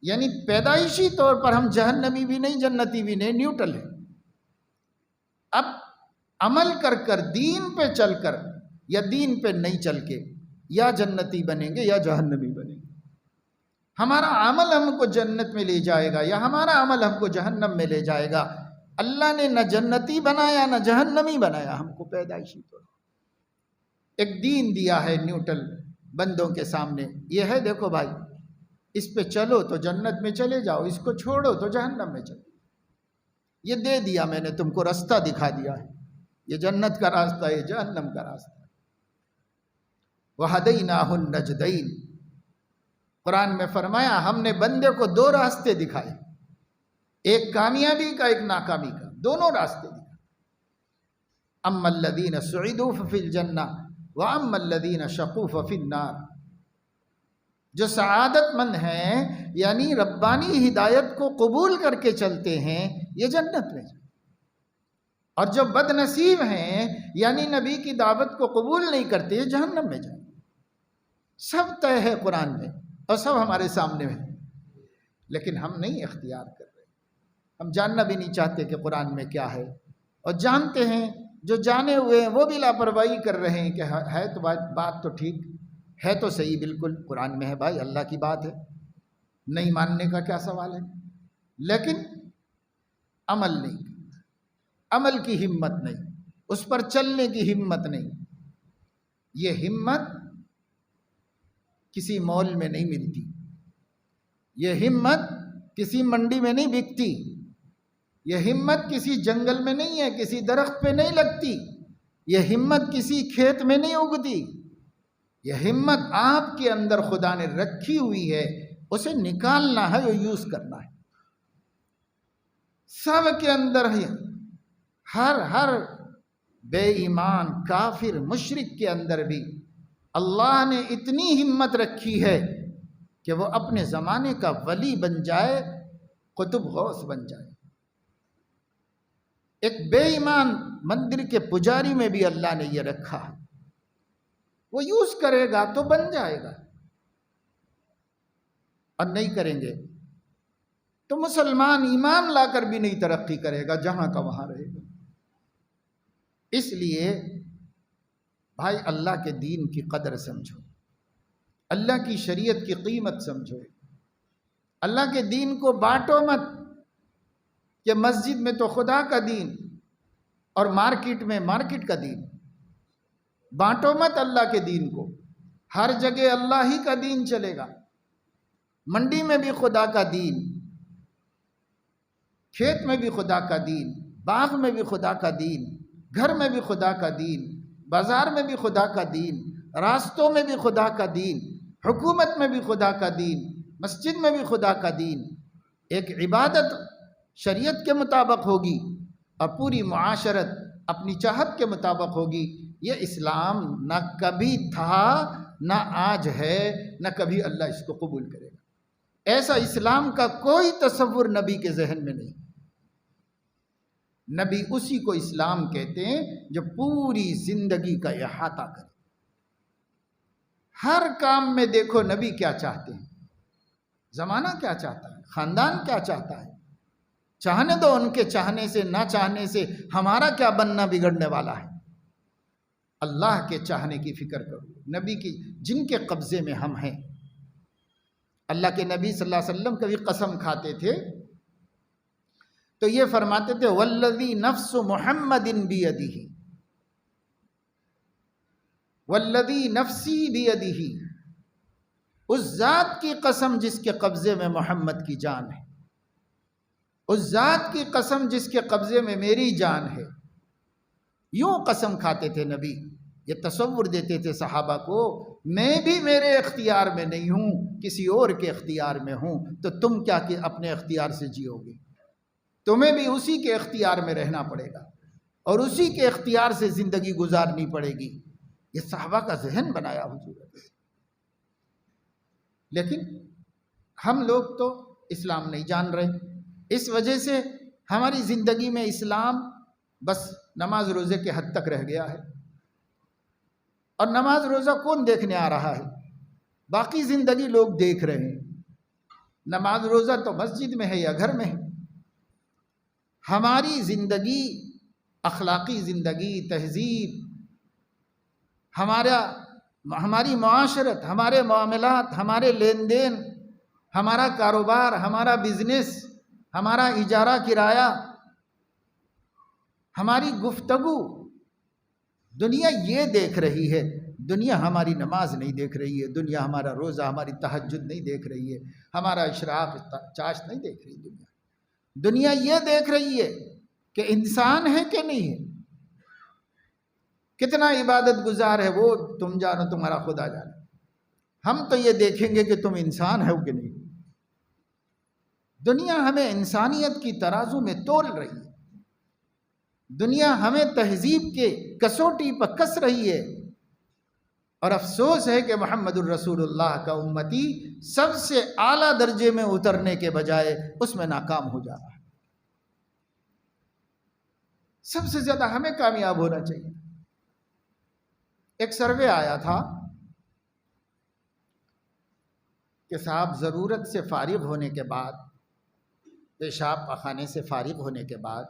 یعنی پیدائشی طور پر ہم جہنمی بھی نہیں جنتی بھی نہیں، نیوٹرل ہے۔ اب عمل کر کر دین پہ چل کر یا دین پہ نہیں چل کے یا جنتی بنیں گے یا جہنمی بنیں گے۔ ہمارا عمل ہم کو جنت میں لے جائے گا یا ہمارا عمل ہم کو جہنم میں لے جائے گا۔ اللہ نے نہ جنتی بنایا نہ جہنمی بنایا ہم کو پیدائشی طور پر۔ ایک دین دیا ہے نیوٹرل بندوں کے سامنے، یہ ہے دیکھو بھائی، اس پہ چلو تو جنت میں چلے جاؤ، اس کو چھوڑو تو جہنم میں چلو۔ یہ دے دیا میں نے تم کو، راستہ دکھا دیا ہے، یہ جنت کا راستہ ہے، یہ جہنم کا راستہ ہے۔ وَهَدَيْنَاهُ النَّجْدَيْنِ، قرآن میں فرمایا ہم نے بندے کو دو راستے دکھائے، ایک کامیابی کا ایک ناکامی کا، دونوں راستے دکھائے۔ أَمَّا الَّذِينَ سُعِدُوا فَفِي الْجَنَّةِ وَأَمَّا الَّذِينَ شَقُوا فَفِي النَّارِ، جو سعادت مند ہیں یعنی ربانی ہدایت کو قبول کر کے چلتے ہیں، یہ جنت میں جائیں، اور جو بد نصیب ہیں یعنی نبی کی دعوت کو قبول نہیں کرتے، یہ جہنم میں جائیں۔ سب طے ہے قرآن میں اور سب ہمارے سامنے ہے، لیکن ہم نہیں اختیار کر رہے، ہم جاننا بھی نہیں چاہتے کہ قرآن میں کیا ہے، اور جانتے ہیں جو جانے ہوئے ہیں وہ بھی لاپرواہی کر رہے ہیں کہ ہے تو بات تو ٹھیک ہے، تو صحیح بالکل قرآن میں ہے بھائی، اللہ کی بات ہے، نہیں ماننے کا کیا سوال ہے، لیکن عمل نہیں، عمل کی ہمت نہیں، اس پر چلنے کی ہمت نہیں۔ یہ ہمت کسی مال میں نہیں ملتی، یہ ہمت کسی منڈی میں نہیں بکتی، یہ ہمت کسی جنگل میں نہیں ہے، کسی درخت پہ نہیں لگتی، یہ ہمت کسی کھیت میں نہیں اگتی، یہ ہمت آپ کے اندر خدا نے رکھی ہوئی ہے، اسے نکالنا ہے اور یوز کرنا ہے۔ سب کے اندر ہے، ہر بے ایمان کافر مشرک کے اندر بھی اللہ نے اتنی ہمت رکھی ہے کہ وہ اپنے زمانے کا ولی بن جائے، قطب غوث بن جائے۔ ایک بے ایمان مندر کے پجاری میں بھی اللہ نے یہ رکھا ہے، وہ یوز کرے گا تو بن جائے گا، اور نہیں کریں گے تو مسلمان ایمان لا کر بھی نہیں ترقی کرے گا، جہاں کا وہاں رہے گا۔ اس لیے بھائی اللہ کے دین کی قدر سمجھو، اللہ کی شریعت کی قیمت سمجھو، اللہ کے دین کو بانٹو مت کہ مسجد میں تو خدا کا دین اور مارکیٹ میں مارکیٹ کا دین۔ بانٹو مت اللہ کے دین کو، ہر جگہ اللہ ہی کا دین چلے گا، منڈی میں بھی خدا کا دین، کھیت میں بھی خدا کا دین، باغ میں بھی خدا کا دین، گھر میں بھی خدا کا دین، بازار میں بھی خدا کا دین، راستوں میں بھی خدا کا دین، حکومت میں بھی خدا کا دین، مسجد میں بھی خدا کا دین۔ ایک عبادت شریعت کے مطابق ہوگی اور پوری معاشرت اپنی چاہت کے مطابق ہوگی۔ یہ اسلام نہ کبھی تھا، نہ آج ہے، نہ کبھی اللہ اس کو قبول کرے گا۔ ایسا اسلام کا کوئی تصور نبی کے ذہن میں نہیں۔ نبی اسی کو اسلام کہتے ہیں جو پوری زندگی کا احاطہ کرے۔ ہر کام میں دیکھو نبی کیا چاہتے ہیں، زمانہ کیا چاہتا ہے، خاندان کیا چاہتا ہے، چاہنے دو ان کے چاہنے سے، نہ چاہنے سے ہمارا کیا بننا بگڑنے والا ہے۔ اللہ کے چاہنے کی فکر کرو، نبی کی جن کے قبضے میں ہم ہیں۔ اللہ کے نبی صلی اللہ علیہ وسلم کبھی قسم کھاتے تھے تو یہ فرماتے تھے والذی نفس محمد بیدہ، والذی نفسی بیدہ، اس ذات کی قسم جس کے قبضے میں محمد کی جان ہے، اس ذات کی قسم جس کے قبضے میں میری جان ہے۔ یوں قسم کھاتے تھے نبی، یہ تصور دیتے تھے صحابہ کو، میں بھی میرے اختیار میں نہیں ہوں، کسی اور کے اختیار میں ہوں، تو تم کیا کہ اپنے اختیار سے جیو گے؟ تمہیں بھی اسی کے اختیار میں رہنا پڑے گا اور اسی کے اختیار سے زندگی گزارنی پڑے گی۔ یہ صحابہ کا ذہن بنایا حضور نے۔ لیکن ہم لوگ تو اسلام نہیں جان رہے، اس وجہ سے ہماری زندگی میں اسلام بس نماز روزے کے حد تک رہ گیا ہے۔ اور نماز روزہ کون دیکھنے آ رہا ہے؟ باقی زندگی لوگ دیکھ رہے ہیں، نماز روزہ تو مسجد میں ہے یا گھر میں ہے۔ ہماری زندگی، اخلاقی زندگی، تہذیب، ہماری معاشرت، ہمارے معاملات، ہمارے لین دین، ہمارا کاروبار، ہمارا بزنس، ہمارا اجارہ کرایہ، ہماری گفتگو، دنیا یہ دیکھ رہی ہے۔ دنیا ہماری نماز نہیں دیکھ رہی ہے، دنیا ہمارا روزہ، ہماری تہجد نہیں دیکھ رہی ہے، ہمارا اشراق چاشت نہیں دیکھ رہی۔ دنیا یہ دیکھ رہی ہے کہ انسان ہے کہ نہیں ہے، کتنا عبادت گزار ہے وہ تم جانو، تمہارا خدا جانے۔ ہم تو یہ دیکھیں گے کہ تم انسان ہو کہ نہیں۔ دنیا ہمیں انسانیت کی ترازو میں تول رہی ہے، دنیا ہمیں تہذیب کے کسوٹی پر کس رہی ہے، اور افسوس ہے کہ محمد الرسول اللہ کا امتی سب سے اعلیٰ درجے میں اترنے کے بجائے اس میں ناکام ہو جا رہا ہے۔ سب سے زیادہ ہمیں کامیاب ہونا چاہیے۔ ایک سروے آیا تھا کہ صاحب ضرورت سے فارغ ہونے کے بعد، پیشاب پاخانے سے فارغ ہونے کے بعد،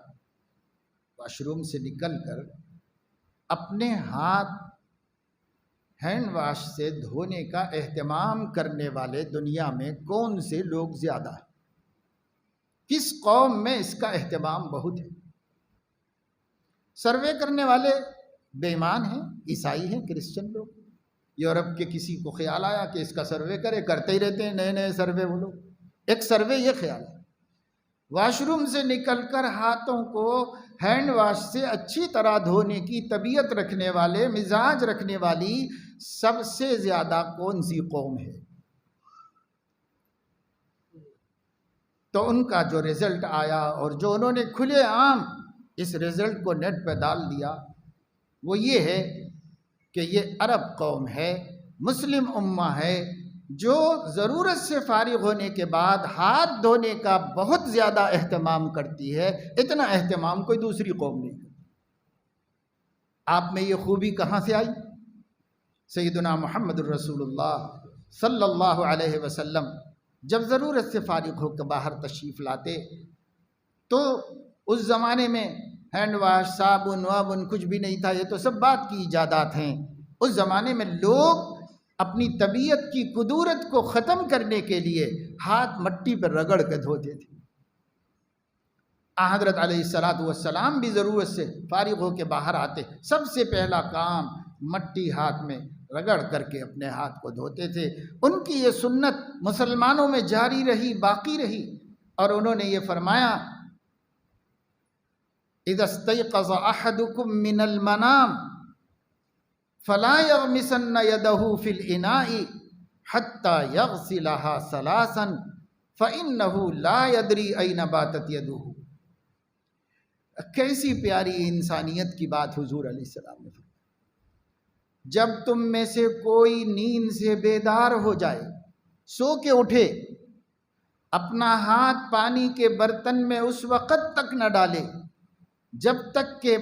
واش روم سے نکل کر اپنے ہاتھ ہینڈ واش سے دھونے کا اہتمام کرنے والے دنیا میں کون سے لوگ زیادہ ہیں؟ کس قوم میں اس کا اہتمام بہت ہے؟ سروے کرنے والے بے ایمان ہیں، عیسائی ہیں، کرسچن لوگ۔ یورپ کے کسی کو خیال آیا کہ اس کا سروے کرتے ہی رہتے ہیں نئے نئے سروے وہ لوگ۔ ایک سروے یہ خیال ہے، واش روم سے نکل کر ہاتھوں کو ہینڈ واش سے اچھی طرح دھونے کی طبیعت رکھنے والے، مزاج رکھنے والی سب سے زیادہ کون سی قوم ہے؟ تو ان کا جو رزلٹ آیا اور جو انہوں نے کھلے عام اس رزلٹ کو نیٹ پہ ڈال دیا، وہ یہ ہے کہ یہ عرب قوم ہے، مسلم امہ ہے، جو ضرورت سے فارغ ہونے کے بعد ہاتھ دھونے کا بہت زیادہ اہتمام کرتی ہے۔ اتنا اہتمام کوئی دوسری قوم نہیں کرتی۔ آپ میں یہ خوبی کہاں سے آئی؟ سیدنا محمد الرسول اللہ صلی اللہ علیہ وسلم جب ضرورت سے فارغ ہو کے باہر تشریف لاتے تو اس زمانے میں ہینڈ واش، صابن وابن کچھ بھی نہیں تھا، یہ تو سب بات کی ایجادات ہیں۔ اس زمانے میں لوگ اپنی طبیعت کی قدورت کو ختم کرنے کے لیے ہاتھ مٹی پر رگڑ کے دھوتے تھے۔ حضرت علیہ السلام بھی ضرورت سے فارغ ہو کے باہر آتے، سب سے پہلا کام مٹی ہاتھ میں رگڑ کر کے اپنے ہاتھ کو دھوتے تھے۔ ان کی یہ سنت مسلمانوں میں جاری رہی، باقی رہی، اور انہوں نے یہ فرمایا، اذا استيقظ احدكم من المنام فلا يغمسن يده في الاناء حتى يغسلها ثلاثا فانه لا يدري اين باتت يده۔ کیسی پیاری انسانیت کی بات حضور علیہ السلام نے فرمائی، جب تم میں سے کوئی نیند سے بیدار ہو جائے، سو کے اٹھے، اپنا ہاتھ پانی کے برتن میں اس وقت تک نہ ڈالے جب تک کہ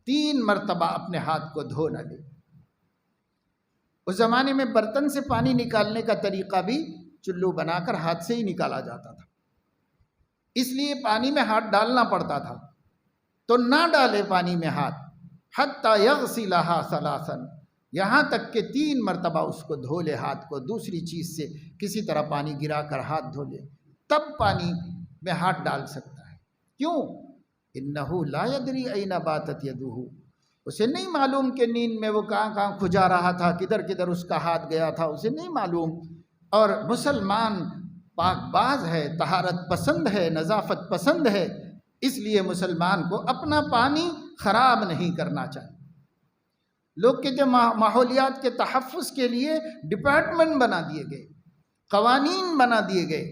3 مرتبہ اپنے ہاتھ کو دھو نہ لے۔ اس زمانے میں برتن سے پانی نکالنے کا طریقہ بھی چلو بنا کر ہاتھ سے ہی نکالا جاتا تھا، اس لیے پانی میں ہاتھ ڈالنا پڑتا تھا، تو نہ ڈالے پانی میں ہاتھ، حتی یغسلھا ثلاثا، یہاں تک کہ 3 مرتبہ اس کو دھو لے، ہاتھ کو دوسری چیز سے کسی طرح پانی گرا کر ہاتھ دھو لے، تب پانی میں ہاتھ ڈال سکتا ہے۔ کیوں؟ انہ لا یدری این باتت یدہ، اسے نہیں معلوم کہ نیند میں وہ کہاں کھجا رہا تھا، کدھر کدھر اس کا ہاتھ گیا تھا، اسے نہیں معلوم اور مسلمان پاک باز ہے، طہارت پسند ہے، نظافت پسند ہے، اس لیے مسلمان کو اپنا پانی خراب نہیں کرنا چاہیے۔ لوگ کہتے ہیں ماحولیات کے تحفظ کے لیے ڈپارٹمنٹ بنا دیے گئے، قوانین بنا دیے گئے،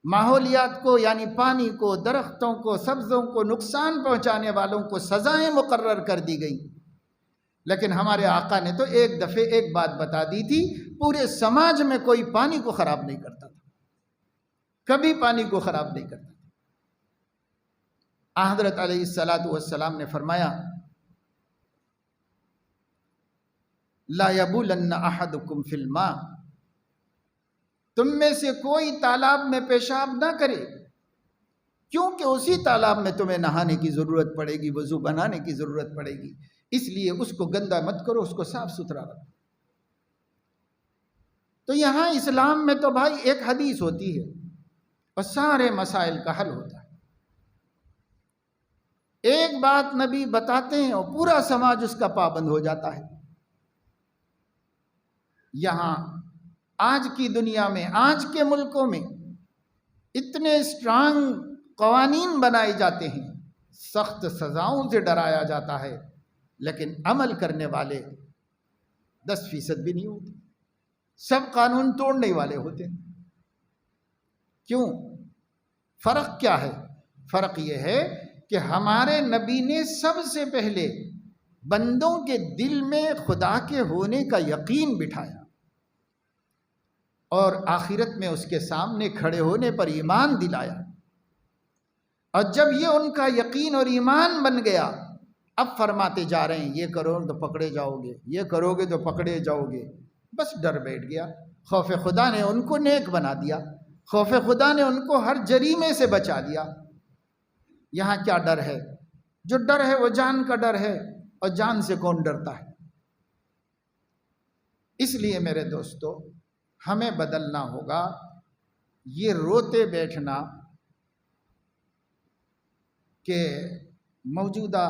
ماحولیات کو یعنی پانی کو، درختوں کو، سبزوں کو نقصان پہنچانے والوں کو سزائیں مقرر کر دی گئی۔ لیکن ہمارے آقا نے تو ایک دفعہ ایک بات بتا دی تھی، پورے سماج میں کوئی پانی کو خراب نہیں کرتا تھا، کبھی پانی کو خراب نہیں کرتا تھا۔ حضرت علیہ السلام نے فرمایا لا یبولن احدکم فی الماء، تم میں سے کوئی تالاب میں پیشاب نہ کرے، کیونکہ اسی تالاب میں تمہیں نہانے کی ضرورت پڑے گی، وضو بنانے کی ضرورت پڑے گی، اس لیے اس کو گندا مت کرو، اس کو صاف ستھرا رکھو۔ تو یہاں اسلام میں تو بھائی ایک حدیث ہوتی ہے اور سارے مسائل کا حل ہوتا ہے۔ ایک بات نبی بتاتے ہیں اور پورا سماج اس کا پابند ہو جاتا ہے۔ یہاں آج کی دنیا میں، آج کے ملکوں میں اتنے اسٹرانگ قوانین بنائے جاتے ہیں، سخت سزاؤں سے ڈرایا جاتا ہے، لیکن عمل کرنے والے 10% بھی نہیں ہوتے، سب قانون توڑنے والے ہوتے ہیں۔ کیوں؟ فرق کیا ہے؟ فرق یہ ہے کہ ہمارے نبی نے سب سے پہلے بندوں کے دل میں خدا کے ہونے کا یقین بٹھایا، اور آخرت میں اس کے سامنے کھڑے ہونے پر ایمان دلایا، اور جب یہ ان کا یقین اور ایمان بن گیا، اب فرماتے جا رہے ہیں یہ کرو تو پکڑے جاؤ گے، یہ کرو گے تو پکڑے جاؤ گے، بس ڈر بیٹھ گیا۔ خوف خدا نے ان کو نیک بنا دیا، خوف خدا نے ان کو ہر جریمے سے بچا دیا۔ یہاں کیا ڈر ہے؟ جو ڈر ہے وہ جان کا ڈر ہے، اور جان سے کون ڈرتا ہے؟ اس لیے میرے دوستو، ہمیں بدلنا ہوگا یہ روتے بیٹھنا کہ موجودہ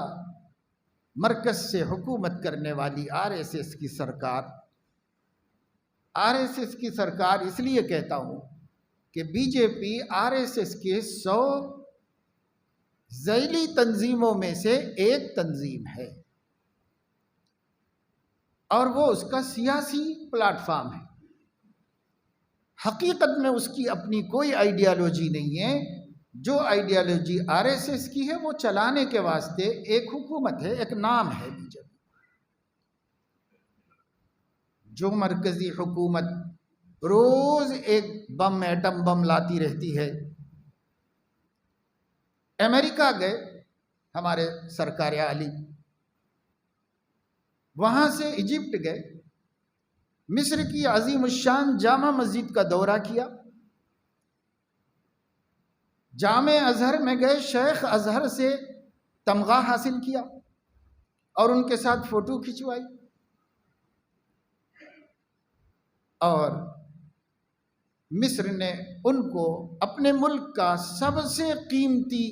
مرکز سے حکومت کرنے والی RSS کی سرکار، RSS کی سرکار اس لیے کہتا ہوں کہ BJP RSS کے 100 ذیلی تنظیموں میں سے ایک تنظیم ہے، اور وہ اس کا سیاسی پلیٹ فارم ہے۔ حقیقت میں اس کی اپنی کوئی آئیڈیالوجی نہیں ہے۔ جو آئیڈیالوجی RSS کی ہے وہ چلانے کے واسطے ایک حکومت ہے، ایک نام ہے BJP۔ جو مرکزی حکومت روز ایک بم، ایٹم بم لاتی رہتی ہے۔ امریکہ گئے ہمارے سرکار عالی، وہاں سے ایجپٹ گئے، مصر کی عظیم الشان جامع مسجد کا دورہ کیا، جامع ازہر میں گئے، شیخ ازہر سے تمغہ حاصل کیا اور ان کے ساتھ فوٹو کھنچوائی، اور مصر نے ان کو اپنے ملک کا سب سے قیمتی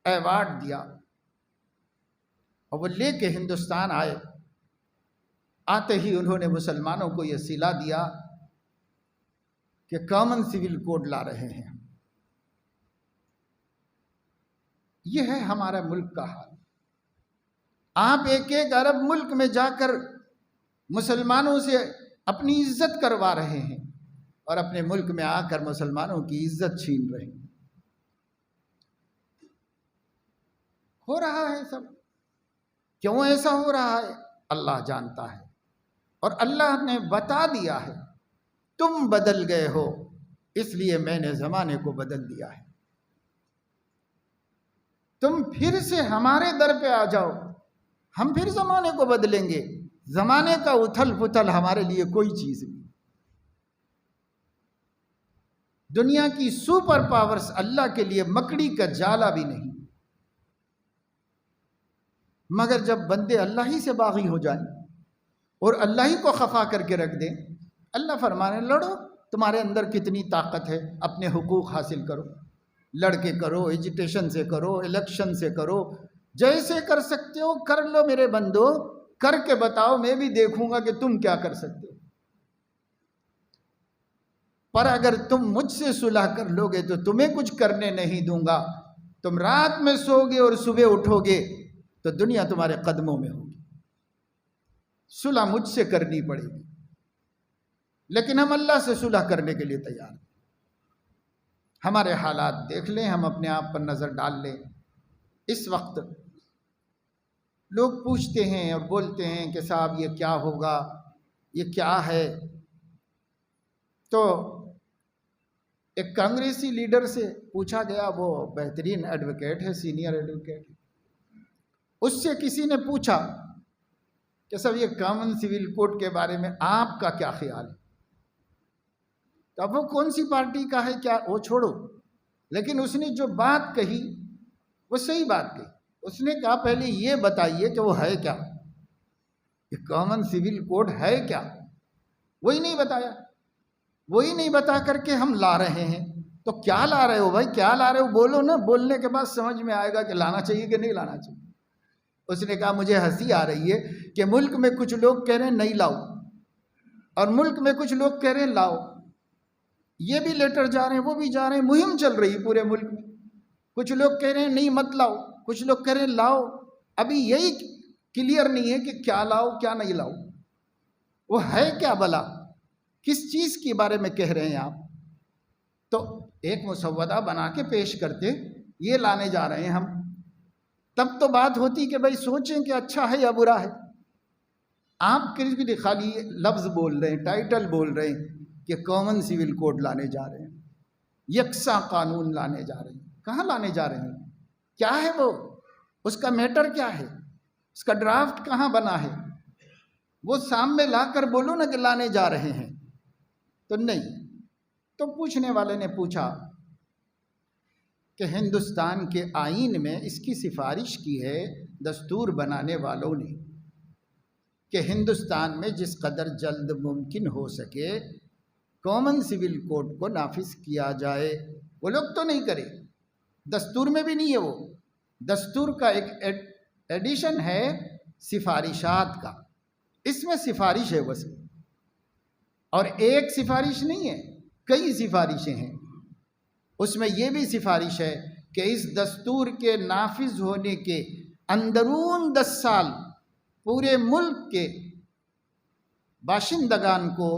ایوارڈ دیا، اور وہ لے کے ہندوستان آئے۔ آتے ہی انہوں نے مسلمانوں کو یہ صلہ دیا کہ کامن سول کوڈ لا رہے ہیں۔ یہ ہے ہمارا ملک کا حال۔ آپ ایک ایک عرب ملک میں جا کر مسلمانوں سے اپنی عزت کروا رہے ہیں، اور اپنے ملک میں آ کر مسلمانوں کی عزت چھین رہے ہیں۔ ہو رہا ہے سب، کیوں ایسا ہو رہا ہے اللہ جانتا ہے، اور اللہ نے بتا دیا ہے تم بدل گئے ہو، اس لیے میں نے زمانے کو بدل دیا ہے، تم پھر سے ہمارے در پہ آ جاؤ، ہم پھر زمانے کو بدلیں گے۔ زمانے کا اتھل پھتل ہمارے لیے کوئی چیز نہیں۔ دنیا کی سپر پاورز اللہ کے لیے مکڑی کا جالا بھی نہیں، مگر جب بندے اللہ ہی سے باغی ہو جائیں اور اللہ ہی کو خفا کر کے رکھ دیں، اللہ فرمانے لڑو، تمہارے اندر کتنی طاقت ہے، اپنے حقوق حاصل کرو، لڑ کے کرو، ایجیٹیشن سے کرو، الیکشن سے کرو، جیسے کر سکتے ہو کر لو میرے بندو، کر کے بتاؤ، میں بھی دیکھوں گا کہ تم کیا کر سکتے ہو۔ پر اگر تم مجھ سے صلح کر لو گے تو تمہیں کچھ کرنے نہیں دوں گا. تم رات میں سو گے اور صبح اٹھو گے تو دنیا تمہارے قدموں میں ہوگی. صلح مجھ سے کرنی پڑے گی، لیکن ہم اللہ سے صلح کرنے کے لیے تیار ہیں. ہمارے حالات دیکھ لیں، ہم اپنے آپ پر نظر ڈال لیں. اس وقت لوگ پوچھتے ہیں اور بولتے ہیں کہ صاحب یہ کیا ہوگا، یہ کیا ہے. تو ایک کانگریسی لیڈر سے پوچھا گیا، وہ بہترین ایڈوکیٹ ہے، سینئر ایڈوکیٹ. اس سے کسی نے پوچھا کہ صاحب یہ کامن سول کوڈ کے بارے میں آپ کا کیا خیال ہے؟ تو اب وہ کون سی پارٹی کا ہے کیا وہ چھوڑو، لیکن اس نے جو بات کہی وہ صحیح بات کہی. اس نے کہا پہلے یہ بتائیے کہ وہ ہے کیا، یہ کامن سول کوڈ ہے کیا. وہی نہیں بتایا، وہی نہیں بتا کر کے ہم لا رہے ہیں. تو کیا لا رہے ہو بھائی، کیا لا رہے ہو؟ بولو نا، بولنے کے بعد سمجھ میں آئے گا کہ لانا چاہیے کہ نہیں لانا چاہیے. اس نے کہا مجھے ہنسی آ رہی ہے کہ ملک میں کچھ لوگ کہہ رہے ہیں نہیں لاؤ، اور ملک میں کچھ لوگ کہہ رہے ہیں لاؤ. یہ بھی لیٹر جا رہے ہیں، وہ بھی جا رہے ہیں، مہم چل رہی ہے پورے ملک میں. کچھ لوگ کہہ رہے ہیں نہیں مت لاؤ، کچھ لوگ کہہ رہے ہیں لاؤ. ابھی یہی کلیئر نہیں ہے کہ کیا لاؤ کیا نہیں لاؤ. وہ ہے کیا بلا، کس چیز کے بارے میں کہہ رہے ہیں آپ؟ تو ایک مسودہ بنا کے پیش کرتے، یہ لانے جا رہے ہیں ہم، تب تو بات ہوتی کہ بھائی سوچیں کہ اچھا ہے یا برا ہے. آپ کے خالی لفظ بول رہے ہیں، ٹائٹل بول رہے ہیں کہ کامن سول کوڈ لانے جا رہے ہیں، یکساں قانون لانے جا رہے ہیں. کہاں لانے جا رہے ہیں؟ کیا ہے وہ؟ اس کا میٹر کیا ہے؟ اس کا ڈرافٹ کہاں بنا ہے؟ وہ سامنے لا کر بولو نا کہ لانے جا رہے ہیں. تو نہیں. تو پوچھنے والے نے پوچھا کہ ہندوستان کے آئین میں اس کی سفارش کی ہے دستور بنانے والوں نے کہ ہندوستان میں جس قدر جلد ممکن ہو سکے کامن سول کوڈ کو نافذ کیا جائے. وہ لوگ تو نہیں کرے، دستور میں بھی نہیں ہے. وہ دستور کا ایک ایڈیشن ہے سفارشات کا، اس میں سفارش ہے بس، اور ایک سفارش نہیں ہے، کئی سفارشیں ہیں. اس میں یہ بھی سفارش ہے کہ اس دستور کے نافذ ہونے کے اندرون 10 سال پورے ملک کے باشندگان کو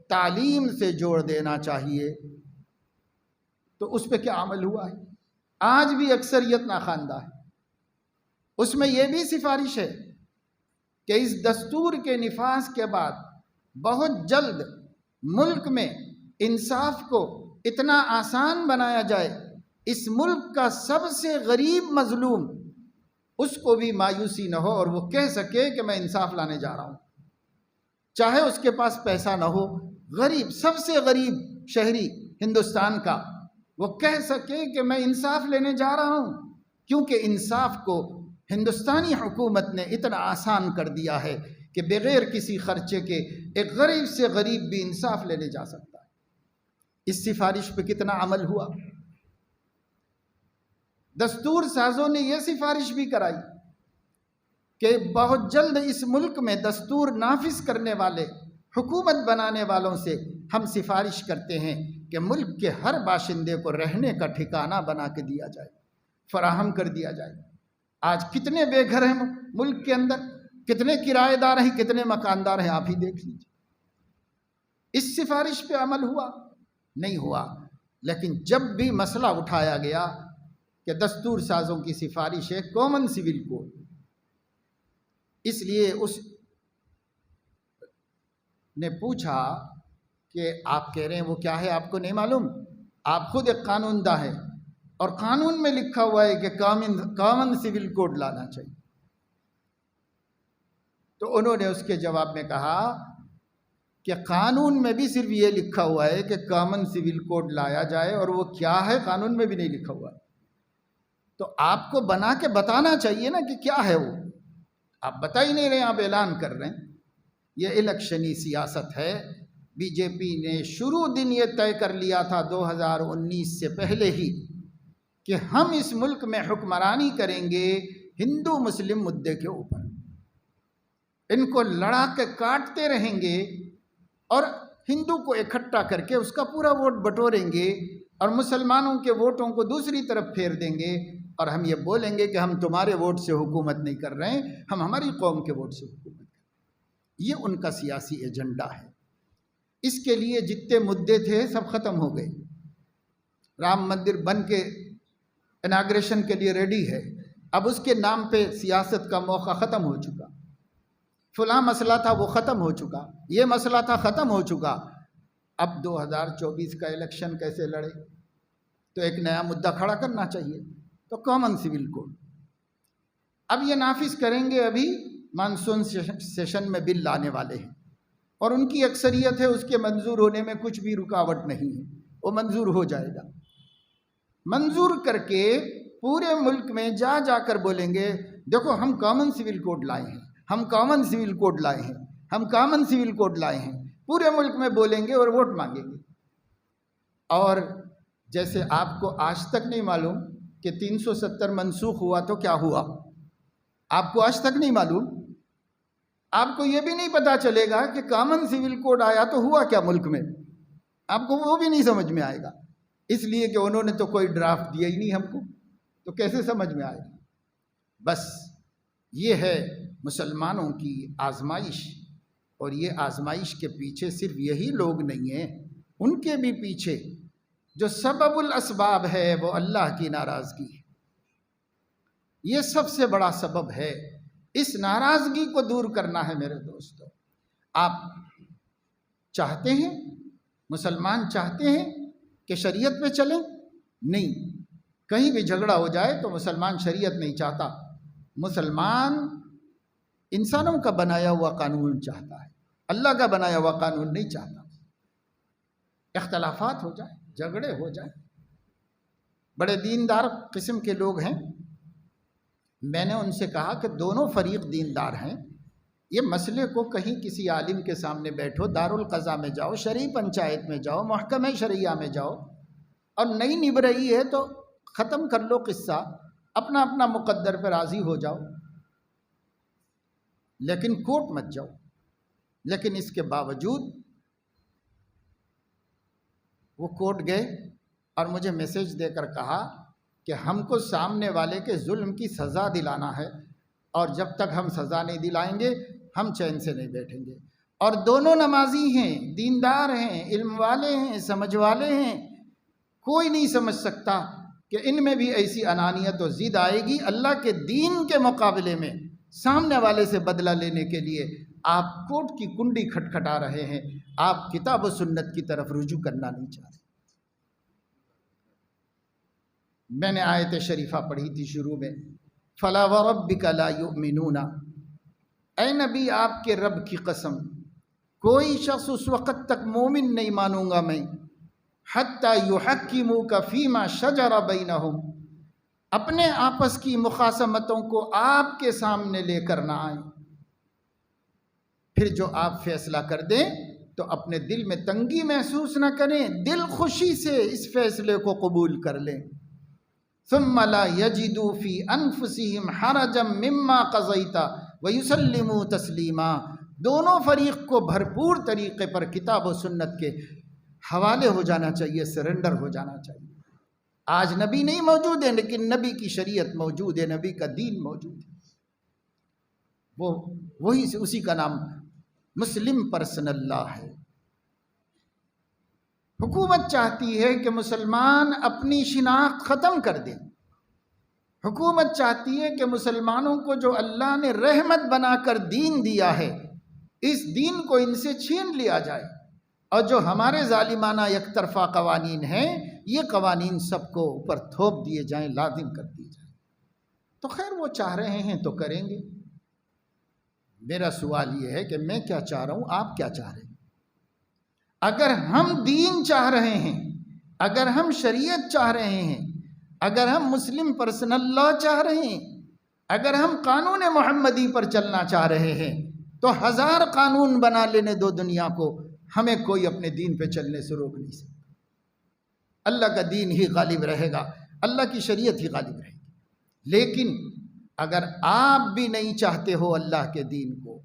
تعلیم سے جوڑ دینا چاہیے. تو اس پہ کیا عمل ہوا ہے؟ آج بھی اکثریت ناخواندہ ہے. اس میں یہ بھی سفارش ہے کہ اس دستور کے نفاذ کے بعد بہت جلد ملک میں انصاف کو اتنا آسان بنایا جائے، اس ملک کا سب سے غریب مظلوم اس کو بھی مایوسی نہ ہو اور وہ کہہ سکے کہ میں انصاف لانے جا رہا ہوں، چاہے اس کے پاس پیسہ نہ ہو. غریب، سب سے غریب شہری ہندوستان کا، وہ کہہ سکے کہ میں انصاف لینے جا رہا ہوں، کیونکہ انصاف کو ہندوستانی حکومت نے اتنا آسان کر دیا ہے کہ بغیر کسی خرچے کے ایک غریب سے غریب بھی انصاف لینے جا سکتا ہے. اس سفارش پہ کتنا عمل ہوا؟ دستور سازوں نے یہ سفارش بھی کرائی کہ بہت جلد اس ملک میں دستور نافذ کرنے والے، حکومت بنانے والوں سے ہم سفارش کرتے ہیں کہ ملک کے ہر باشندے کو رہنے کا ٹھکانہ بنا کے دیا جائے، فراہم کر دیا جائے. آج کتنے بے گھر ہیں ملک کے اندر، کتنے کرایہ دار ہیں، کتنے مکاندار ہیں، آپ ہی دیکھ لیجیے. اس سفارش پہ عمل ہوا؟ نہیں ہوا. لیکن جب بھی مسئلہ اٹھایا گیا کہ دستور سازوں کی سفارش ہے کامن سول کوڈ، اس لیے اس نے پوچھا کہ آپ کہہ رہے ہیں وہ کیا ہے، آپ کو نہیں معلوم؟ آپ خود ایک قانون داں ہیں اور قانون میں لکھا ہوا ہے کہ کامن سول کوڈ لانا چاہیے. تو انہوں نے اس کے جواب میں کہا کہ قانون میں بھی صرف یہ لکھا ہوا ہے کہ کامن سول کوڈ لایا جائے، اور وہ کیا ہے قانون میں بھی نہیں لکھا ہوا. تو آپ کو بنا کے بتانا چاہیے نا کہ کیا ہے وہ. آپ بتا ہی نہیں رہے، آپ اعلان کر رہے ہیں. یہ الیکشنی سیاست ہے. بی جے پی نے شروع دن یہ طے کر لیا تھا 2019 سے پہلے ہی کہ ہم اس ملک میں حکمرانی کریں گے ہندو مسلم مدعے کے اوپر. ان کو لڑا کے کاٹتے رہیں گے اور ہندو کو اکٹھا کر کے اس کا پورا ووٹ بٹوریں گے اور مسلمانوں کے ووٹوں کو دوسری طرف پھیر دیں گے، اور ہم یہ بولیں گے کہ ہم تمہارے ووٹ سے حکومت نہیں کر رہے ہیں، ہم ہماری قوم کے ووٹ سے حکومت کر رہے ہیں۔ یہ ان کا سیاسی ایجنڈا ہے۔ اس کے لیے جتنے مدعے تھے سب ختم ہو گئے۔ رام مندر بن کے اناگریشن کے لیے ریڈی ہے، اب اس کے نام پہ سیاست کا موقع ختم ہو چکا۔ فلاں مسئلہ تھا وہ ختم ہو چکا، یہ مسئلہ تھا ختم ہو چکا۔ اب 2024 کا الیکشن کیسے لڑے؟ تو ایک نیا مدعا کھڑا کرنا چاہیے، تو کامن سول کوڈ اب یہ نافذ کریں گے۔ ابھی مانسون سیشن میں بل لانے والے ہیں اور ان کی اکثریت ہے، اس کے منظور ہونے میں کچھ بھی رکاوٹ نہیں ہے، وہ منظور ہو جائے گا۔ منظور کر کے پورے ملک میں جا جا کر بولیں گے دیکھو ہم کامن سول کوڈ لائے ہیں، ہم کامن سول کوڈ لائے ہیں، ہم کامن سول کوڈ لائے ہیں، پورے ملک میں بولیں گے اور ووٹ مانگیں گے۔ اور جیسے آپ کو آج تک نہیں معلوم کہ 370 منسوخ ہوا تو کیا ہوا، آپ کو آج تک نہیں معلوم، آپ کو یہ بھی نہیں پتا چلے گا کہ کامن سول کوڈ آیا تو ہوا کیا ملک میں، آپ کو وہ بھی نہیں سمجھ میں آئے گا، اس لیے کہ انہوں نے تو کوئی ڈرافٹ دیا ہی نہیں ہم کو، تو کیسے سمجھ میں آئے گا۔ بس یہ ہے مسلمانوں کی آزمائش، اور یہ آزمائش کے پیچھے صرف یہی لوگ نہیں ہیں، ان کے بھی پیچھے جو سبب الاسباب ہے وہ اللہ کی ناراضگی ہے۔ یہ سب سے بڑا سبب ہے، اس ناراضگی کو دور کرنا ہے میرے دوستو۔ آپ چاہتے ہیں، مسلمان چاہتے ہیں کہ شریعت پہ چلیں؟ نہیں، کہیں بھی جھگڑا ہو جائے تو مسلمان شریعت نہیں چاہتا، مسلمان انسانوں کا بنایا ہوا قانون چاہتا ہے، اللہ کا بنایا ہوا قانون نہیں چاہتا۔ اختلافات ہو جائیں، جھگڑے ہو جائیں، بڑے دیندار قسم کے لوگ ہیں، میں نے ان سے کہا کہ دونوں فریق دیندار ہیں، یہ مسئلے کو کہیں کسی عالم کے سامنے بیٹھو، دارالقضاء میں جاؤ، شرعی پنچایت میں جاؤ، محکمہ شرعیہ میں جاؤ، اور نہیں نبھ رہی ہے تو ختم کر لو قصہ، اپنا اپنا مقدر پہ راضی ہو جاؤ، لیکن کورٹ مت جاؤ۔ لیکن اس کے باوجود وہ کورٹ گئے اور مجھے میسیج دے کر کہا کہ ہم کو سامنے والے کے ظلم کی سزا دلانا ہے، اور جب تک ہم سزا نہیں دلائیں گے ہم چین سے نہیں بیٹھیں گے۔ اور دونوں نمازی ہیں، دیندار ہیں، علم والے ہیں، سمجھ والے ہیں، کوئی نہیں سمجھ سکتا کہ ان میں بھی ایسی انانیت و ضد آئے گی۔ اللہ کے دین کے مقابلے میں سامنے والے سے بدلہ لینے کے لیے آپ کورٹ کی کنڈی کھٹکھٹا رہے ہیں، آپ کتاب و سنت کی طرف رجوع کرنا نہیں چاہتے۔ میں نے آیت شریفہ پڑھی تھی شروع میں، فَلَا وَرَبِّكَ لَا يُؤْمِنُونَ، اے نبی آپ کے رب کی قسم کوئی شخص اس وقت تک مومن نہیں مانوں گا میں، حَتَّى يُحَكِّمُوكَ فِيمَا شَجَرَ بَيْنَهُمْ، اپنے آپس کی مخاصمتوں کو آپ کے سامنے لے کر نہ آئیں، پھر جو آپ فیصلہ کر دیں تو اپنے دل میں تنگی محسوس نہ کریں، دل خوشی سے اس فیصلے کو قبول کر لیں۔ ثم لا يجدوا في انفسهم حرجا مما قضيت ويسلموا تسلیما، دونوں فریق کو بھرپور طریقے پر کتاب و سنت کے حوالے ہو جانا چاہیے، سرنڈر ہو جانا چاہیے۔ آج نبی نہیں موجود ہے لیکن نبی کی شریعت موجود ہے، نبی کا دین موجود ہے، وہی اسی کا نام مسلم پرسنل لا ہے۔ حکومت چاہتی ہے کہ مسلمان اپنی شناخت ختم کر دیں، حکومت چاہتی ہے کہ مسلمانوں کو جو اللہ نے رحمت بنا کر دین دیا ہے اس دین کو ان سے چھین لیا جائے، اور جو ہمارے ظالمانہ یک طرفہ قوانین ہیں یہ قوانین سب کو اوپر تھوپ دیے جائیں، لازم کر دی جائیں۔ تو خیر وہ چاہ رہے ہیں تو کریں گے۔ میرا سوال یہ ہے کہ میں کیا چاہ رہا ہوں، آپ کیا چاہ رہے ہیں؟ اگر ہم دین چاہ رہے ہیں، اگر ہم شریعت چاہ رہے ہیں، اگر ہم مسلم پرسنل لا چاہ رہے ہیں، اگر ہم قانون محمدی پر چلنا چاہ رہے ہیں تو 1000 قانون بنا لینے دو دنیا کو، ہمیں کوئی اپنے دین پہ چلنے سے روک نہیں سکتا۔ اللہ کا دین ہی غالب رہے گا، اللہ کی شریعت ہی غالب رہے گی۔ لیکن اگر آپ بھی نہیں چاہتے ہو اللہ کے دین کو،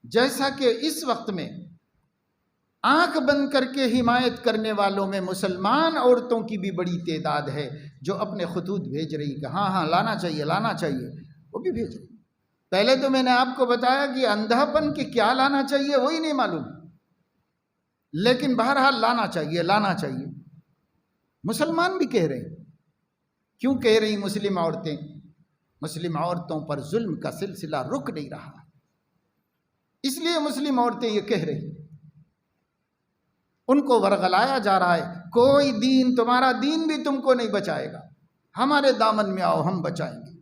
جیسا کہ اس وقت میں آنکھ بند کر کے حمایت کرنے والوں میں مسلمان عورتوں کی بھی بڑی تعداد ہے جو اپنے خطوط بھیج رہی کہ ہاں لانا چاہیے لانا چاہیے، وہ بھی بھیج رہی۔ پہلے تو میں نے آپ کو بتایا کہ اندھا پن کہ کیا لانا چاہیے وہی نہیں معلوم، لیکن بہرحال لانا چاہیے لانا چاہیے۔ مسلمان بھی کہہ رہے ہیں۔ کیوں کہہ رہی مسلم عورتیں؟ مسلم عورتوں پر ظلم کا سلسلہ رک نہیں رہا، اس لیے مسلم عورتیں یہ کہہ رہی، ان کو ورغلایا جا رہا ہے، کوئی دین، تمہارا دین بھی تم کو نہیں بچائے گا، ہمارے دامن میں آؤ ہم بچائیں گے۔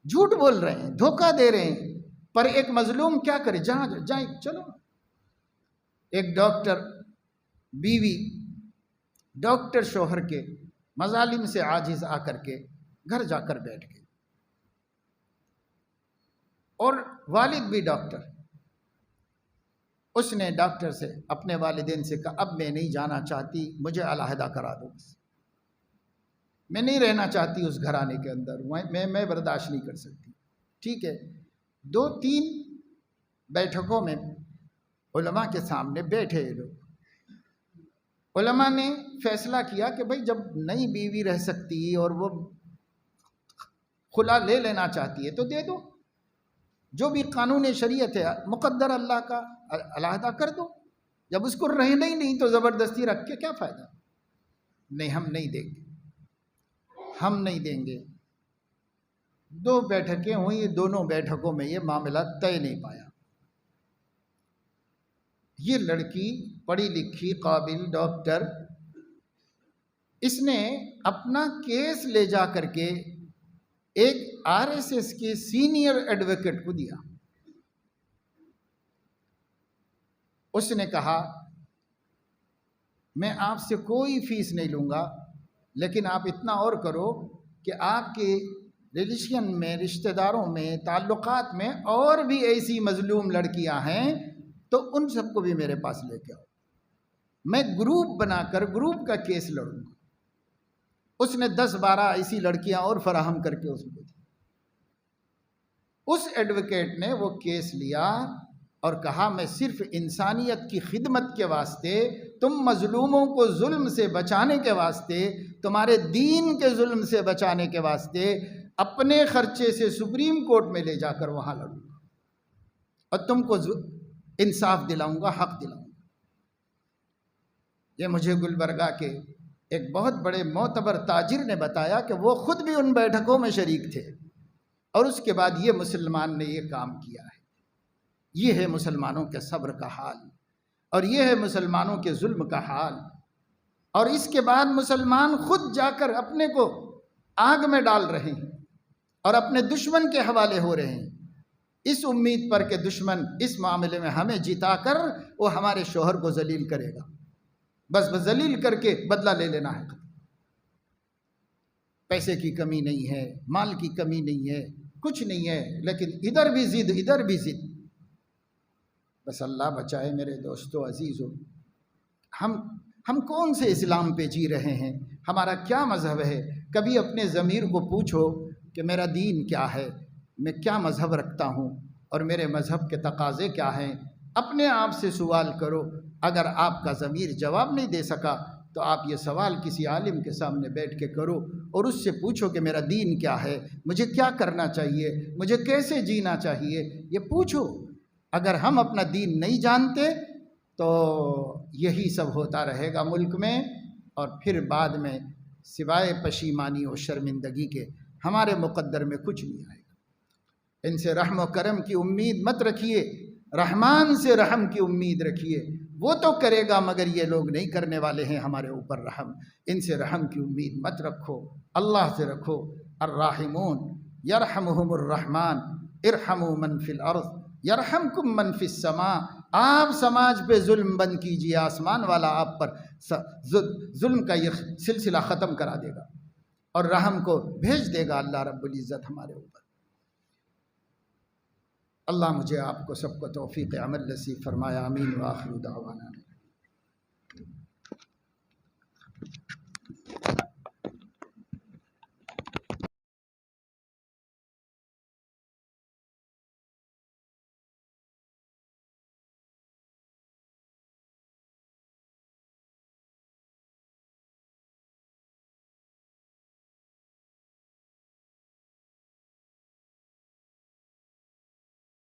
جھوٹ بول رہے ہیں، دھوکہ دے رہے ہیں، پر ایک مظلوم کیا کرے؟ جہاں جائیں چلو۔ ایک ڈاکٹر بیوی ڈاکٹر شوہر کے مظالم سے عاجز آ کر کے گھر جا کر بیٹھ گئی، اور والد بھی ڈاکٹر۔ اس نے ڈاکٹر سے، اپنے والدین سے کہا اب میں نہیں جانا چاہتی، مجھے علیحدہ کرا دو، میں نہیں رہنا چاہتی اس گھرانے کے اندر، میں برداشت نہیں کر سکتی۔ ٹھیک ہے، 2-3 بیٹھکوں میں علماء کے سامنے بیٹھے یہ لوگ، علماء نے فیصلہ کیا کہ بھائی جب نئی بیوی رہ سکتی اور وہ خلا لے لینا چاہتی ہے تو دے دو، جو بھی قانون شریعت ہے مقدر اللہ کا، علیحدہ کر دو، جب اس کو رہنا ہی نہیں تو زبردستی رکھ کے کیا فائدہ؟ نہیں ہم نہیں دیں گے، ہم نہیں دیں گے۔ 2 بیٹھکیں ہوئی، دونوں بیٹھکوں میں یہ معاملہ طے نہیں پایا۔ یہ لڑکی پڑھی لکھی قابل ڈاکٹر، اس نے اپنا کیس لے جا کر کے ایک RSS کے سینئر ایڈوکیٹ کو دیا۔ اس نے کہا میں آپ سے کوئی فیس نہیں لوں گا، لیکن آپ اتنا اور کرو کہ آپ کے ریلیشن میں، رشتہ داروں میں، تعلقات میں اور بھی ایسی مظلوم لڑکیاں ہیں تو ان سب کو بھی میرے پاس لے کے آؤ، میں گروپ بنا کر گروپ کا کیس لڑوں گا۔ اس نے 10-12 ایسی لڑکیاں اور فراہم کر کے اس کو دی۔ اس ایڈوکیٹ نے وہ کیس لیا اور کہا میں صرف انسانیت کی خدمت کے واسطے، تم مظلوموں کو ظلم سے بچانے کے واسطے، تمہارے دین کے ظلم سے بچانے کے واسطے اپنے خرچے سے سپریم کورٹ میں لے جا کر وہاں لڑوں گا اور تم کو انصاف دلاؤں گا، حق دلاؤں گا۔ یہ مجھے گلبرگہ کے ایک بہت بڑے معتبر تاجر نے بتایا کہ وہ خود بھی ان بیٹھکوں میں شریک تھے، اور اس کے بعد یہ مسلمان نے یہ کام کیا ہے۔ یہ ہے مسلمانوں کے صبر کا حال، اور یہ ہے مسلمانوں کے ظلم کا حال، اور اس کے بعد مسلمان خود جا کر اپنے کو آگ میں ڈال رہے ہیں اور اپنے دشمن کے حوالے ہو رہے ہیں، اس امید پر کہ دشمن اس معاملے میں ہمیں جتا کر وہ ہمارے شوہر کو ذلیل کرے گا، بس ذلیل کر کے بدلہ لے لینا ہے۔ پیسے کی کمی نہیں ہے، مال کی کمی نہیں ہے، کچھ نہیں ہے، لیکن ادھر بھی ضد ادھر بھی ضد۔ بس اللہ بچائے میرے دوستو عزیزو، ہم کون سے اسلام پہ جی رہے ہیں؟ ہمارا کیا مذہب ہے؟ کبھی اپنے ضمیر کو پوچھو کہ میرا دین کیا ہے، میں کیا مذہب رکھتا ہوں اور میرے مذہب کے تقاضے کیا ہیں؟ اپنے آپ سے سوال کرو۔ اگر آپ کا ضمیر جواب نہیں دے سکا تو آپ یہ سوال کسی عالم کے سامنے بیٹھ کے کرو اور اس سے پوچھو کہ میرا دین کیا ہے، مجھے کیا کرنا چاہیے، مجھے کیسے جینا چاہیے، یہ پوچھو۔ اگر ہم اپنا دین نہیں جانتے تو یہی سب ہوتا رہے گا ملک میں، اور پھر بعد میں سوائے پشیمانی اور شرمندگی کے ہمارے مقدر میں کچھ نہیں آئے گا۔ ان سے رحم و کرم کی امید مت رکھیے، رحمان سے رحم کی امید رکھیے، وہ تو کرے گا مگر یہ لوگ نہیں کرنے والے ہیں ہمارے اوپر رحم۔ ان سے رحم کی امید مت رکھو، اللہ سے رکھو۔ الراحمون یرحمہم الرحمن ارحموا من فی الارض یرحمکم من فی السماء۔ آپ سماج پہ ظلم بند کیجئے، آسمان والا آپ پر ظلم کا یہ سلسلہ ختم کرا دے گا اور رحم کو بھیج دے گا اللہ رب العزت ہمارے اوپر۔ اللہ مجھے آپ کو سب کو توفیق عمل نصیب فرمایا، آمین وآخر دعوانا۔